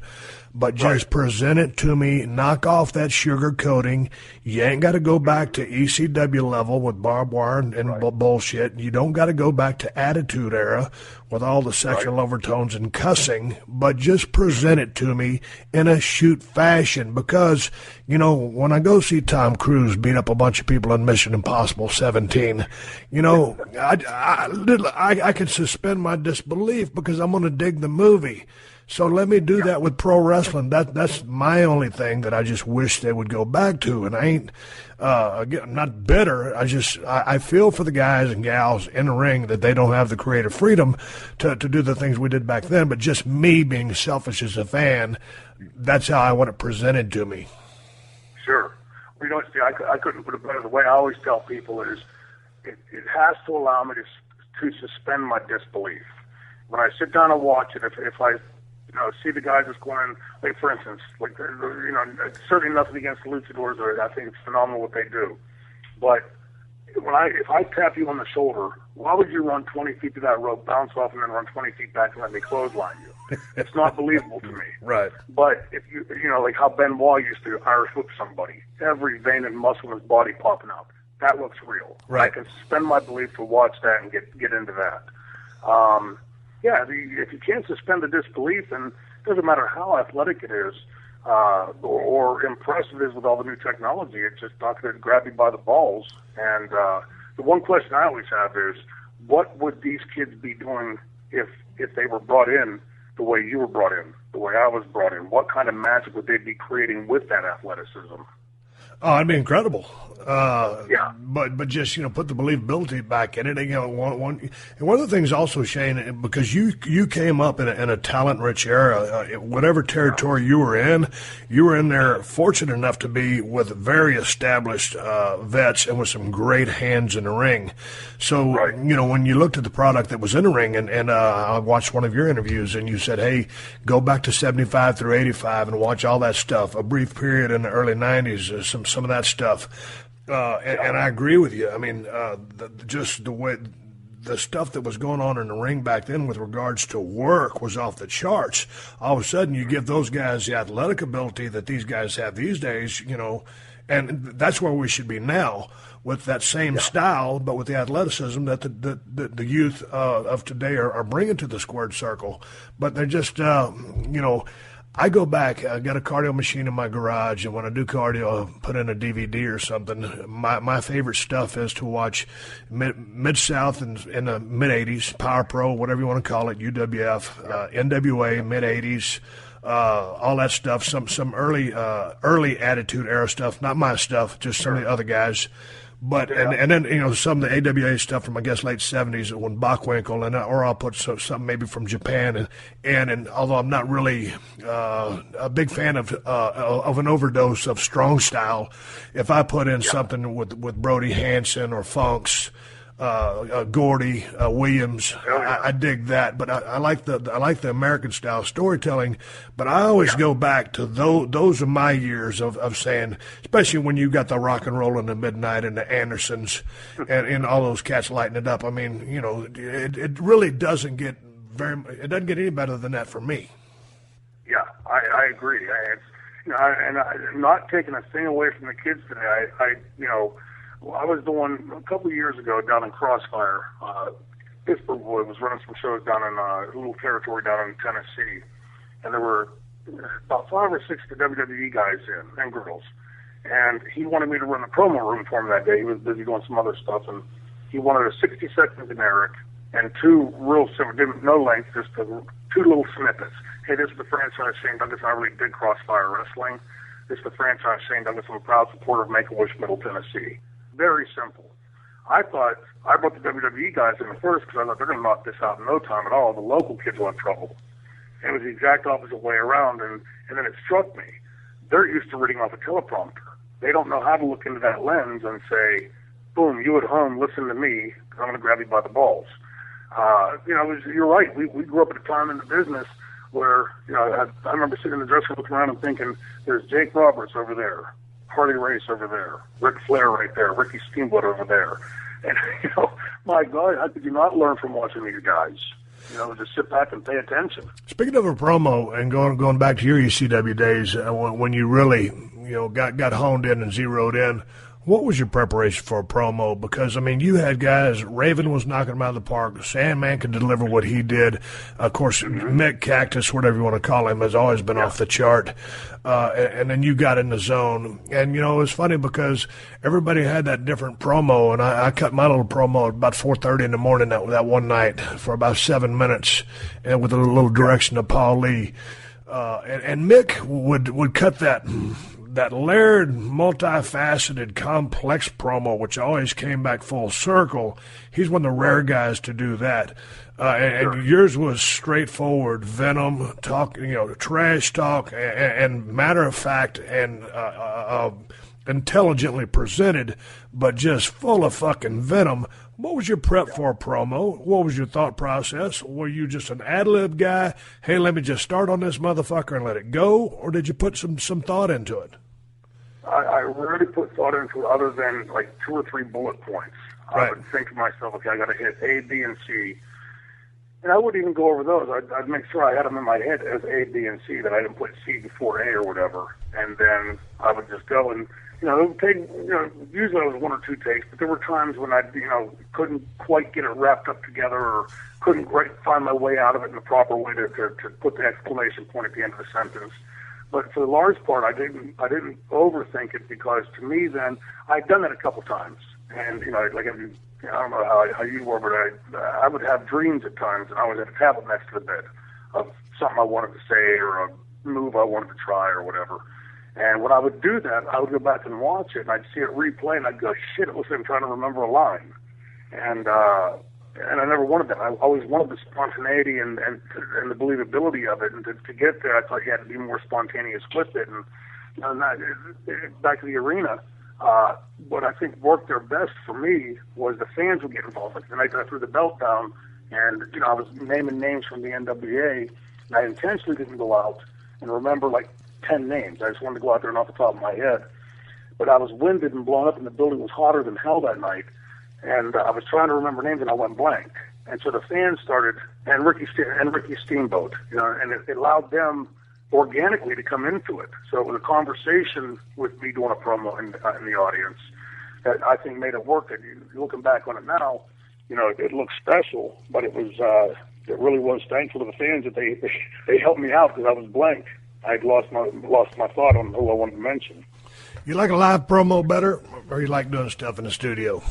But just present it to me, knock off that sugar coating. You ain't got to go back to ECW level with barbed wire and bullshit. You don't got to go back to Attitude Era with all the sexual overtones and cussing, but just present it to me in a shoot fashion. Because, when I go see Tom Cruise beat up a bunch of people in Mission Impossible 17, I can suspend my disbelief because I'm going to dig the movie. So let me do that with pro wrestling. That's my only thing that I just wish they would go back to. And I ain't, again, not bitter. I feel for the guys and gals in the ring that they don't have the creative freedom to do the things we did back then. But just me being selfish as a fan, that's how I want it presented to me. Sure. Well, see, I couldn't put it better. The way I always tell people is it has to allow me to suspend my disbelief. When I sit down and watch it, if I see the guys just going, like for instance, certainly nothing against the luchadors. I think it's phenomenal what they do. But if I tap you on the shoulder, why would you run 20 feet to that rope, bounce off, and then run 20 feet back and let me clothesline you? It's not believable to me. Right. But if like how Benoit used to Irish whip somebody, every vein and muscle in his body popping out, that looks real. Right. I can suspend my belief to watch that and get into that. If you can't suspend the disbelief, and it doesn't matter how athletic it is or impressive it is with all the new technology, it's just not going to grab you by the balls. And the one question I always have is, what would these kids be doing if they were brought in the way you were brought in, the way I was brought in? What kind of magic would they be creating with that athleticism? Oh, it'd be incredible. Yeah. But just, put the believability back in it. And, one of the things also, Shane, because you came up in a talent-rich era, whatever territory you were in there fortunate enough to be with very established vets and with some great hands in the ring. So, right. When you looked at the product that was in the ring, and I watched one of your interviews, and you said, hey, go back to 75 through 85 and watch all that stuff, a brief period in the early 90s, some of that stuff. And I agree with you. I mean, just the way the stuff that was going on in the ring back then with regards to work was off the charts. All of a sudden, you give those guys the athletic ability that these guys have these days, and that's where we should be now with that same style, but with the athleticism that the youth of today are bringing to the squared circle. But they're just, I go back, I got a cardio machine in my garage, and when I do cardio, I put in a DVD or something. My favorite stuff is to watch Mid-South in the mid-'80s, Power Pro, whatever you want to call it, UWF, NWA, mid-'80s, all that stuff, some early Attitude Era stuff, not my stuff, just some of the other guys. But and then some of the AWA stuff from I guess late 70s when Bockwinkel or I'll put something maybe from Japan and although I'm not really a big fan of an overdose of strong style, if I put in something with Brody Hansen or Funks, Gordy Williams, I dig that. But I like the American style storytelling. But I always go back to those are my years of saying, especially when you got the Rock and Roll in the Midnight and the Andersons and all those cats lighting it up. I mean, it really doesn't get any better than that for me. Yeah, I agree. I'm not taking a thing away from the kids today. I was the one a couple of years ago down in Crossfire. Pittsburgh Boy was running some shows down in a little territory down in Tennessee, and there were about 5 or 6 WWE guys and girls. And he wanted me to run the promo room for him that day. He was busy doing some other stuff, and he wanted a 60-second generic and 2 real simple, no length, just 2 little snippets. Hey, this is the franchise Shane Douglas. I really dig Crossfire Wrestling. This is the franchise Shane Douglas. I'm a proud supporter of Make-A-Wish, Middle Tennessee. Very simple. I brought the WWE guys in first because I thought they're going to knock this out in no time at all. The local kids will have trouble. And it was the exact opposite way around. And then it struck me. They're used to reading off a teleprompter. They don't know how to look into that lens and say, boom, you at home, listen to me, because I'm going to grab you by the balls. You're right. We grew up at a time in the business where, I remember sitting in the dressing room looking around and thinking, there's Jake Roberts over there, Harley Race over there, Ric Flair right there, Ricky Steamboat over there. And, my God, how could you not learn from watching these guys? Just sit back and pay attention. Speaking of a promo and going back to your ECW days, when you really, got honed in and zeroed in, what was your preparation for a promo? Because, you had guys, Raven was knocking them out of the park. Sandman could deliver what he did. Of course, Mick Cactus, whatever you want to call him, has always been off the chart. And then you got in the zone. And, it was funny because everybody had that different promo. And I cut my little promo at about 4:30 in the morning that one night for about 7 minutes and with a little direction to Paul Lee. And Mick would cut that layered, multifaceted, complex promo, which always came back full circle. He's one of the rare guys to do that. And yours was straightforward, venom, talk, trash talk, and matter of fact, and intelligently presented, but just full of fucking venom. What was your prep for a promo? What was your thought process? Were you just an ad-lib guy? Hey, let me just start on this motherfucker and let it go? Or did you put some thought into it? I rarely put thought into it other than like 2 or 3 bullet points. Right. I would think to myself, okay, I got to hit A, B, and C. And I wouldn't even go over those. I'd make sure I had them in my head as A, B, and C, that I didn't put C before A or whatever. And then I would just go and, it would take, usually it was 1 or 2 takes, but there were times when I, couldn't quite get it wrapped up together or couldn't quite find my way out of it in the proper way to put the exclamation point at the end of the sentence. But for the large part, I didn't overthink it because to me then, I'd done that a couple times. And, I don't know how you were, but I would have dreams at times, and I always had a tablet next to the bed of something I wanted to say or a move I wanted to try or whatever. And when I would do that, I would go back and watch it, and I'd see it replay, and I'd go, shit, it looks like I'm trying to remember a line. And I never wanted that. I always wanted the spontaneity and the believability of it. And to get there, I thought you had to be more spontaneous with it. And back to the arena, what I think worked there best for me was the fans would get involved. Like the night that I threw the belt down, and I was naming names from the NWA, and I intentionally didn't go out and remember like 10 names. I just wanted to go out there and off the top of my head. But I was winded and blown up, and the building was hotter than hell that night. And I was trying to remember names, and I went blank. And so the fans started, and Ricky Steamboat, and it allowed them organically to come into it. So it was a conversation with me doing a promo in the audience that I think made it work. And looking back on it now, it looks special, but it was it really was thankful to the fans that they helped me out because I was blank. I had lost my thought on who I wanted to mention. You like a live promo better, or you like doing stuff in the studio?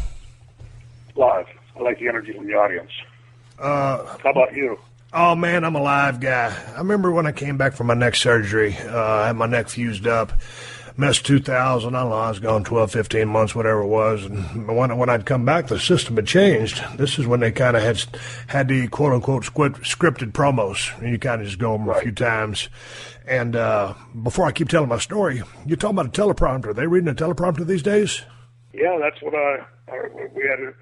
Live. I like the energy from the audience. How about you? Oh, man, I'm a live guy. I remember when I came back from my neck surgery, I had my neck fused up, missed 2000, I don't know, I was gone 12, 15 months, whatever it was. And when I'd come back, the system had changed. This is when they kind of had the quote-unquote scripted promos, and you kind of just go over them a few times. And before I keep telling my story, you're talking about a teleprompter. Are they reading a teleprompter these days? Yeah, that's what we had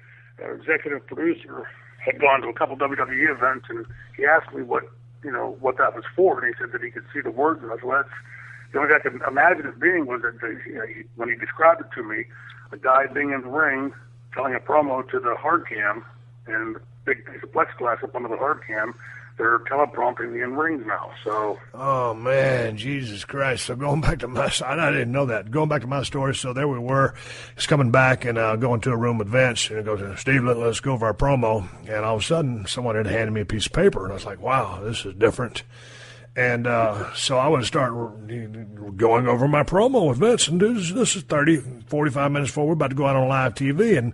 our executive producer had gone to a couple WWE events, and he asked me what that was for, and he said that he could see the words, and I said, well, the only thing I could imagine it being was that when he described it to me, a guy being in the ring telling a promo to the hard cam, and big piece of plexiglass up under the hard cam, they're teleprompting the in-rings now. So. Oh man, Jesus Christ! So going back to my, I didn't know that. Going back to my story, so there we were, just coming back and going to a room with Vince, and I go to Steve, let's go over our promo, and all of a sudden someone had handed me a piece of paper, and I was like, wow, this is different. And so I would start going over my promo with Vince, and this is 30, 45 minutes before we're about to go out on live TV. And,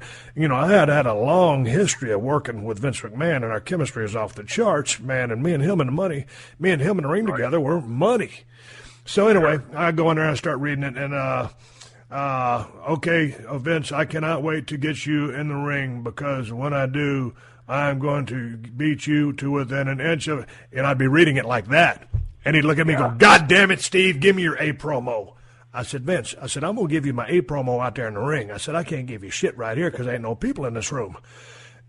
I had a long history of working with Vince McMahon, and our chemistry is off the charts, man. And me and him in the ring together were money. So anyway, I go in there and I start reading it, and okay, Vince, I cannot wait to get you in the ring, because when I do, I'm going to beat you to within an inch of, and I'd be reading it like that. And he'd look at me and go, God damn it, Steve, give me your A promo. I said, Vince, I'm going to give you my A promo out there in the ring. I said, I can't give you shit right here because there ain't no people in this room.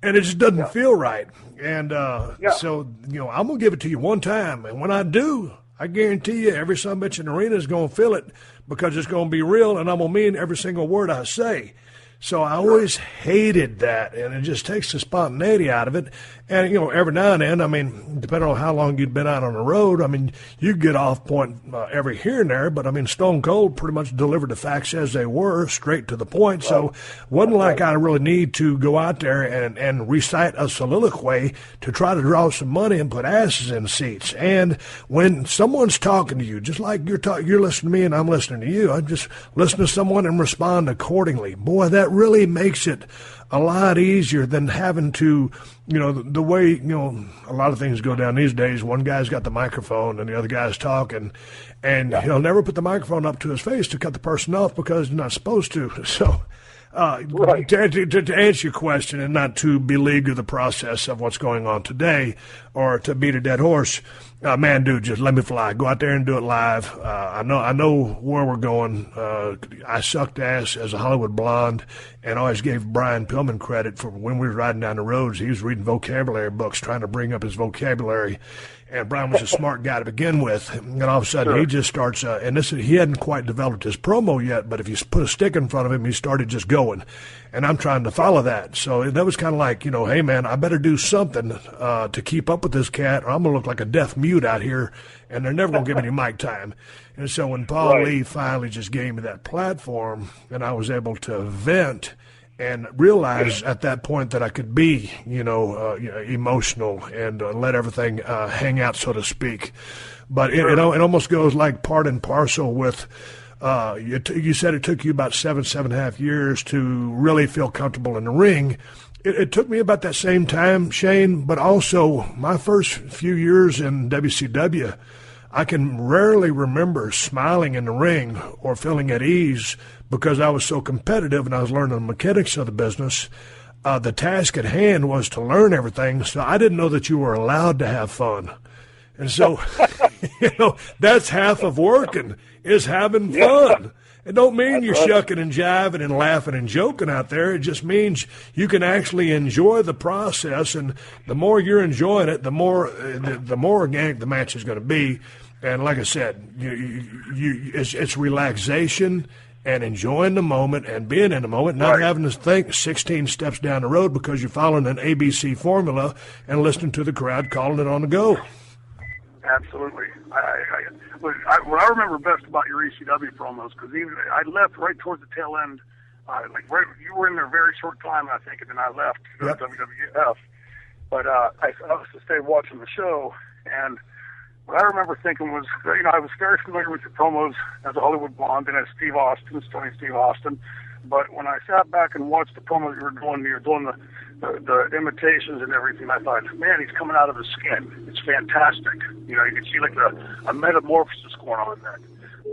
And it just doesn't feel right. And so, I'm going to give it to you one time. And when I do, I guarantee you every son of a bitch in the arena is going to feel it, because it's going to be real, and I'm going to mean every single word I say. So I always hated that, and it just takes the spontaneity out of it. And, every now and then, I mean, depending on how long you'd been out on the road, I mean, you get off point every here and there, but, I mean, Stone Cold pretty much delivered the facts as they were, straight to the point. Right. So it wasn't like I really need to go out there and recite a soliloquy to try to draw some money and put asses in seats. And when someone's talking to you, just like you're listening to me and I'm listening to you, I just listen to someone and respond accordingly. Boy, that really makes it a lot easier than having to, the way, a lot of things go down these days. One guy's got the microphone and the other guy's talking, and he'll never put the microphone up to his face to cut the person off because he's not supposed to. So right. to answer your question and not to beleaguer the process of what's going on today or to beat a dead horse, man, dude, just let me fly. Go out there and do it live. I know where we're going. I sucked ass as a Hollywood blonde and always gave Brian Pillman credit for when we were riding down the roads. He was reading vocabulary books, trying to bring up his vocabulary. And Brian was a smart guy to begin with. And all of a sudden, he just starts, he hadn't quite developed his promo yet, but if you put a stick in front of him, he started just going. And I'm trying to follow that. So that was kind of like, hey, man, I better do something to keep up with this cat, or I'm going to look like a deaf mute out here, and they're never going to give me any mic time. And so when Paul Lee finally just gave me that platform, and I was able to vent and realize at that point that I could be, emotional and let everything hang out, so to speak. But it almost goes like part and parcel with, you said it took you about 7.5 years to really feel comfortable in the ring. It took me about that same time, Shane, but also my first few years in WCW, I can rarely remember smiling in the ring or feeling at ease because I was so competitive and I was learning the mechanics of the business. The task at hand was to learn everything, so I didn't know that you were allowed to have fun. And so, that's half of working, is having fun. It don't mean you're shucking and jiving and laughing and joking out there. It just means you can actually enjoy the process, and the more you're enjoying it, the more organic the match is going to be. And like I said, it's relaxation and enjoying the moment and being in the moment, not having to think 16 steps down the road because you're following an ABC formula and listening to the crowd calling it on the go. Absolutely. What I remember best about your ECW promos, because I left right towards the tail end, you were in there a very short time, I think, and then I left to WWF. But I was to stay watching the show, and what I remember thinking was, I was very familiar with your promos as a Hollywood Blonde and as Steve Austin, Stony Steve Austin. But when I sat back and watched the promos you were doing the imitations and everything, I thought, man, he's coming out of his skin. It's fantastic. You can see like a metamorphosis going on in that.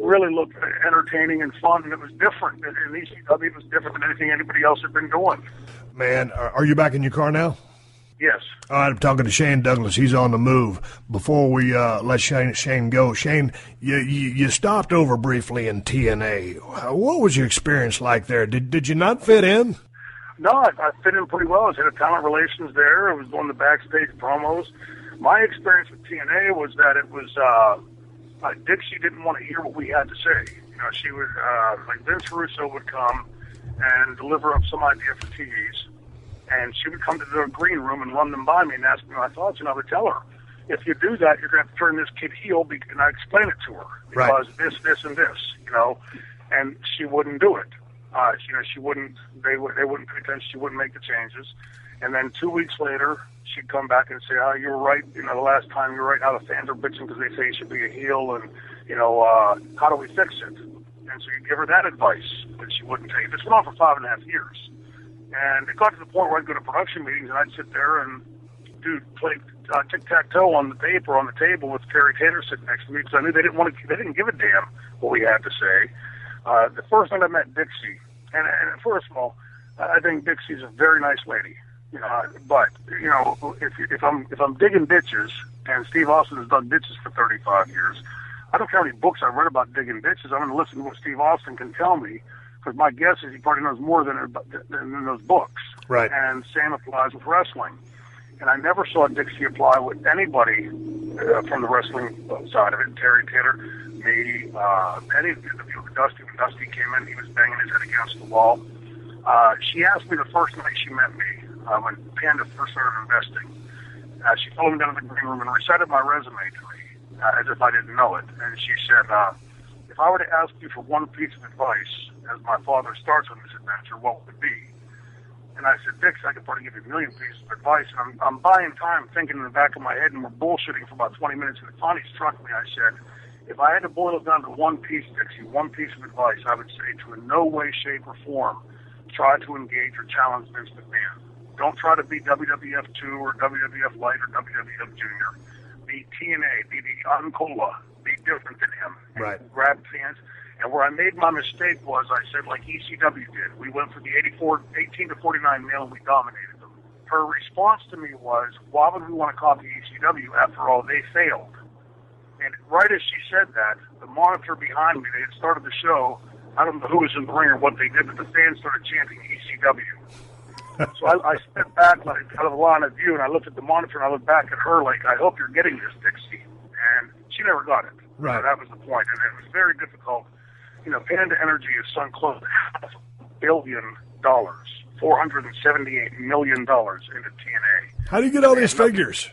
Really looked entertaining and fun, and it was different. In ECW, it was different than anything anybody else had been doing. Man, are you back in your car now? Yes. All right, I'm talking to Shane Douglas. He's on the move. Before we let Shane go, Shane, you stopped over briefly in TNA. What was your experience like there? Did you not fit in? No, I fit in pretty well. I was head of talent relations there. I was doing the backstage promos. My experience with TNA was that it was Dixie didn't want to hear what we had to say. She would like Vince Russo would come and deliver up some idea for TVs. And she would come to the green room and run them by me and ask me my thoughts, and I would tell her, if you do that, you're going to have to turn this kid heel, and I explain it to her, because this, and this, and she wouldn't do it. She wouldn't, they wouldn't pay attention, she wouldn't make the changes. And then 2 weeks later, she'd come back and say, you were right, the last time you were right, now the fans are bitching because they say you should be a heel, and, how do we fix it? And so you'd give her that advice, but she wouldn't take it. This went on for 5.5 years. And it got to the point where I'd go to production meetings and I'd sit there and play tic-tac-toe on the paper on the table with Terry Taylor sitting next to me because I knew they didn't give a damn what we had to say. The first time I met Dixie, and first of all, I think Dixie's a very nice lady. But if I'm digging ditches, and Steve Austin has done ditches for 35 years, I don't care how many books I've read about digging ditches. I'm going to listen to what Steve Austin can tell me. Because my guess is he probably knows more than those books. Right. And same applies with wrestling. And I never saw Dixie apply with anybody from the wrestling side of it. Terry Taylor, me, Eddie, Dusty. When Dusty came in, he was banging his head against the wall. She asked me the first night she met me, when Panda first started investing. She followed me down to the green room and recited my resume to me, as if I didn't know it. And she said, if I were to ask you for one piece of advice, as my father starts on this adventure, what would it be? And I said, Dix, I could probably give you a million pieces of advice. And I'm buying time thinking in the back of my head, and we're bullshitting for about 20 minutes, and it finally struck me. I said, if I had to boil it down to one piece, Dixie, one piece of advice, I would say to in no way, shape, or form try to engage or challenge Vince McMahon. Don't try to be WWF 2 or WWF Light or WWF Junior. Be TNA, be the Uncola, be different than him. Right. Grab fans. And where I made my mistake was I said, like ECW did, we went for the 18 to 49 male and we dominated them. Her response to me was, why would we want to copy ECW? After all, they failed. And right as she said that, the monitor behind me, they had started the show. I don't know who was in the ring or what they did, but the fans started chanting ECW. So I stepped back like out of the line of view, and I looked at the monitor, and I looked back at her like, I hope you're getting this, Dixie. And she never got it. Right. So that was the point. And it was very difficult. Panda Energy has sunk close to $500 million, $478 million into TNA. How do you get all these figures?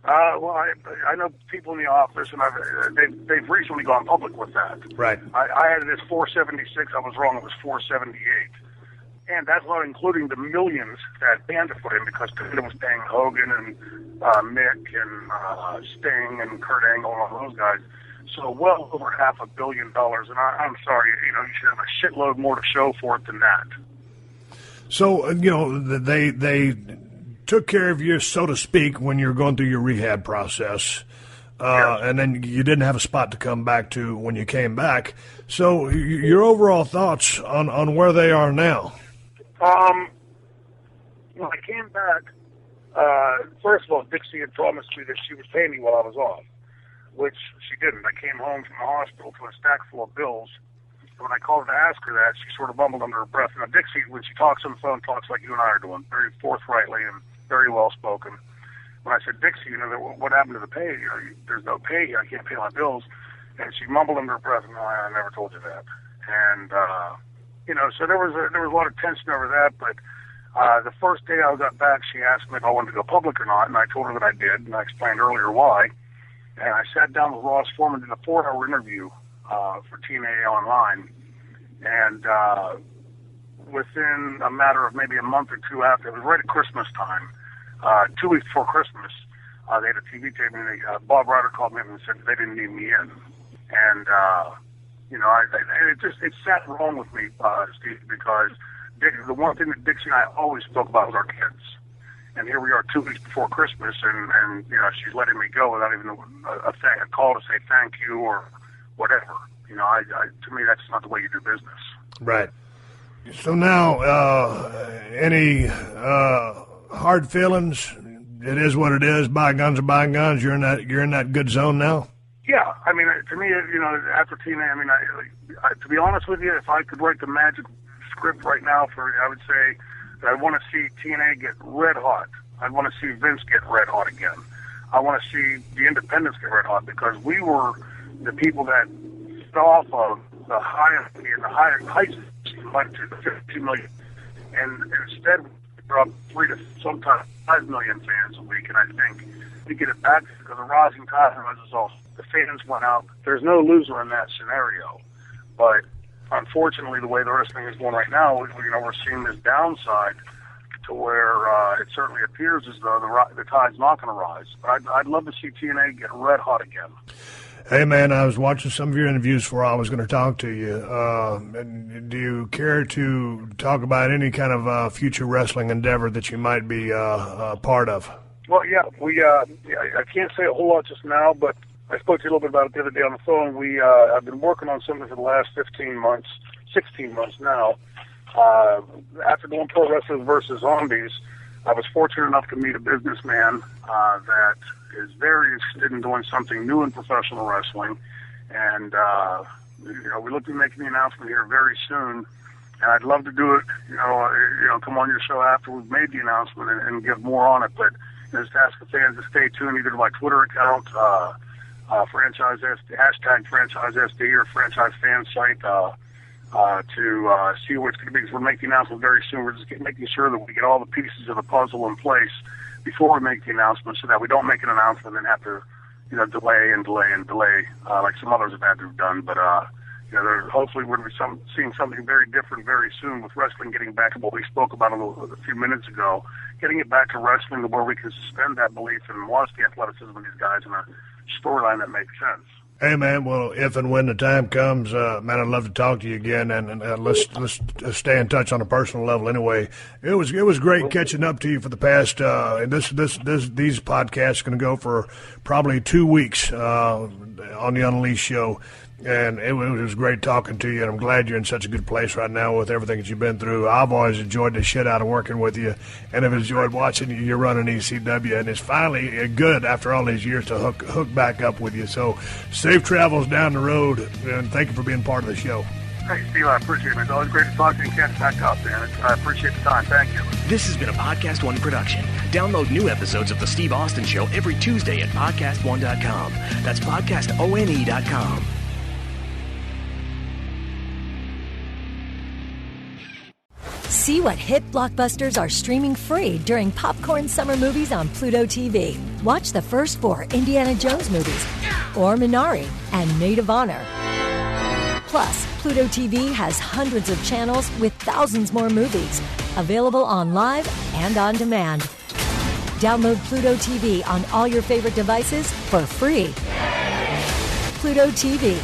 Well, I know people in the office, and they've recently gone public with that. Right. I had it as 476. I was wrong. It was 478. And that's not including the millions that Panda put in, because Panda was paying Hogan and Mick and Sting and Kurt Angle and all those guys. So well over $500 million. And I'm sorry, you should have a shitload more to show for it than that. So, they took care of you, so to speak, when you're going through your rehab process. and then you didn't have a spot to come back to when you came back. So your overall thoughts on where they are now? When I came back, first of all, Dixie had promised me that she would pay me while I was off, which she didn't. I came home from the hospital to a stack full of bills. And when I called her to ask her that, she sort of mumbled under her breath. Now, Dixie, when she talks on the phone, talks like you and I are doing, very forthrightly and very well-spoken. When I said, Dixie, what happened to the pay? There's no pay. I can't pay my bills. And she mumbled under her breath, no, I never told you that. And, so there was a lot of tension over that, but the first day I got back, she asked me if I wanted to go public or not, and I told her that I did, and I explained earlier why. And I sat down with Ross Foreman and did a 4-hour interview for TNA Online, and within a matter of maybe a month or two after, it was right at Christmas time, 2 weeks before Christmas, they had a TV taping, and Bob Ryder called me up and said they didn't need me in. And, it sat wrong with me, Steve, because the one thing that Dixie and I always spoke about was our kids. And here we are 2 weeks before Christmas, and she's letting me go without even a call to say thank you or whatever. To me, that's not the way you do business. Right. So now, any hard feelings? It is what it is. Bygones are bygones. You're in that good zone now. Yeah, I mean, to me, after TNA, to be honest with you, if I could write the magic script right now I would say that I want to see TNA get red hot. I want to see Vince get red hot again. I want to see the independents get red hot, because we were the people that fell off of the heights went to 52 million, and instead we're up 3 to sometimes 5 million fans a week. And I think we get it back because the rising tide rises all. The fans went out. There's no loser in that scenario, but unfortunately, the way the wrestling is going right now, we're seeing this downside to where it certainly appears as though the tide's not going to rise. But I'd love to see TNA get red hot again. Hey, man, I was watching some of your interviews before I was going to talk to you. Do you care to talk about any kind of future wrestling endeavor that you might be a part of? Well, yeah, I can't say a whole lot just now, but I spoke to you a little bit about it the other day on the phone. I've been working on something for the last 16 months now. After doing Pro Wrestlers versus Zombies, I was fortunate enough to meet a businessman that is very interested in doing something new in professional wrestling. And, we look to making the announcement here very soon. And I'd love to do it, come on your show after we've made the announcement and give more on it. But just ask the fans to stay tuned either to my Twitter account, franchise SD, hashtag franchise SD or franchise fan site to see what it's going to be, because we're making the announcement very soon. We're just making sure that we get all the pieces of the puzzle in place before we make the announcement, so that we don't make an announcement and have to delay like some others have had to have done. But hopefully we're going to be seeing something very different very soon with wrestling getting back to what we spoke about a few minutes ago, getting it back to wrestling to where we can suspend that belief and watch the athleticism of these guys in a storyline that makes sense. Hey, man, well, if and when the time comes, man, I'd love to talk to you again, and let's stay in touch on a personal level anyway. It was great catching up to you for the past, and these podcasts are going to go for probably 2 weeks on the Unleashed show. And it was great talking to you, and I'm glad you're in such a good place right now with everything that you've been through. I've always enjoyed the shit out of working with you, and I've enjoyed watching you run an ECW, and it's finally good after all these years to hook back up with you. So safe travels down the road, and thank you for being part of the show. Hey, Steve, I appreciate it. It's always great to talk to you and catch back up, man. I appreciate the time. Thank you. This has been a Podcast One production. Download new episodes of The Steve Austin Show every Tuesday at PodcastOne.com. That's PodcastOne.com. See what hit blockbusters are streaming free during Popcorn Summer Movies on Pluto TV. Watch the first 4 Indiana Jones movies, or Minari and Maid of Honor. Plus, Pluto TV has hundreds of channels with thousands more movies, available on live and on demand. Download Pluto TV on all your favorite devices for free. Pluto TV.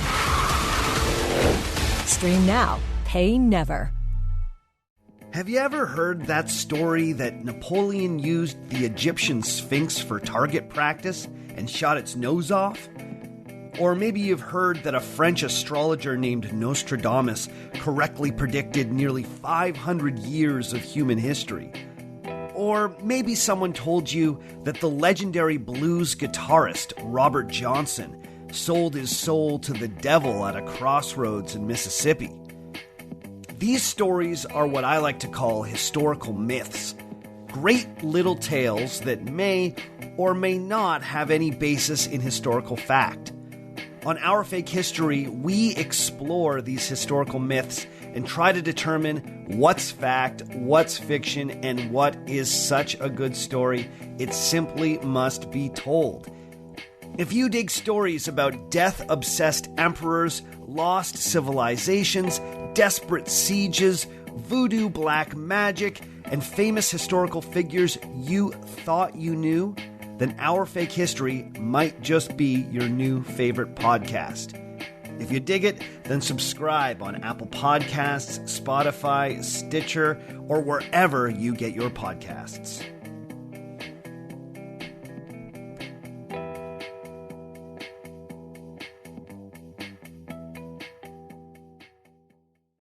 Stream now, pay never. Have you ever heard that story that Napoleon used the Egyptian Sphinx for target practice and shot its nose off? Or maybe you've heard that a French astrologer named Nostradamus correctly predicted nearly 500 years of human history. Or maybe someone told you that the legendary blues guitarist Robert Johnson sold his soul to the devil at a crossroads in Mississippi. These stories are what I like to call historical myths. Great little tales that may or may not have any basis in historical fact. On Our Fake History, we explore these historical myths and try to determine what's fact, what's fiction, and what is such a good story it simply must be told. If you dig stories about death-obsessed emperors, lost civilizations, desperate sieges, voodoo black magic, and famous historical figures you thought you knew, then Our Fake History might just be your new favorite podcast. If you dig it, then subscribe on Apple Podcasts, Spotify, Stitcher, or wherever you get your podcasts.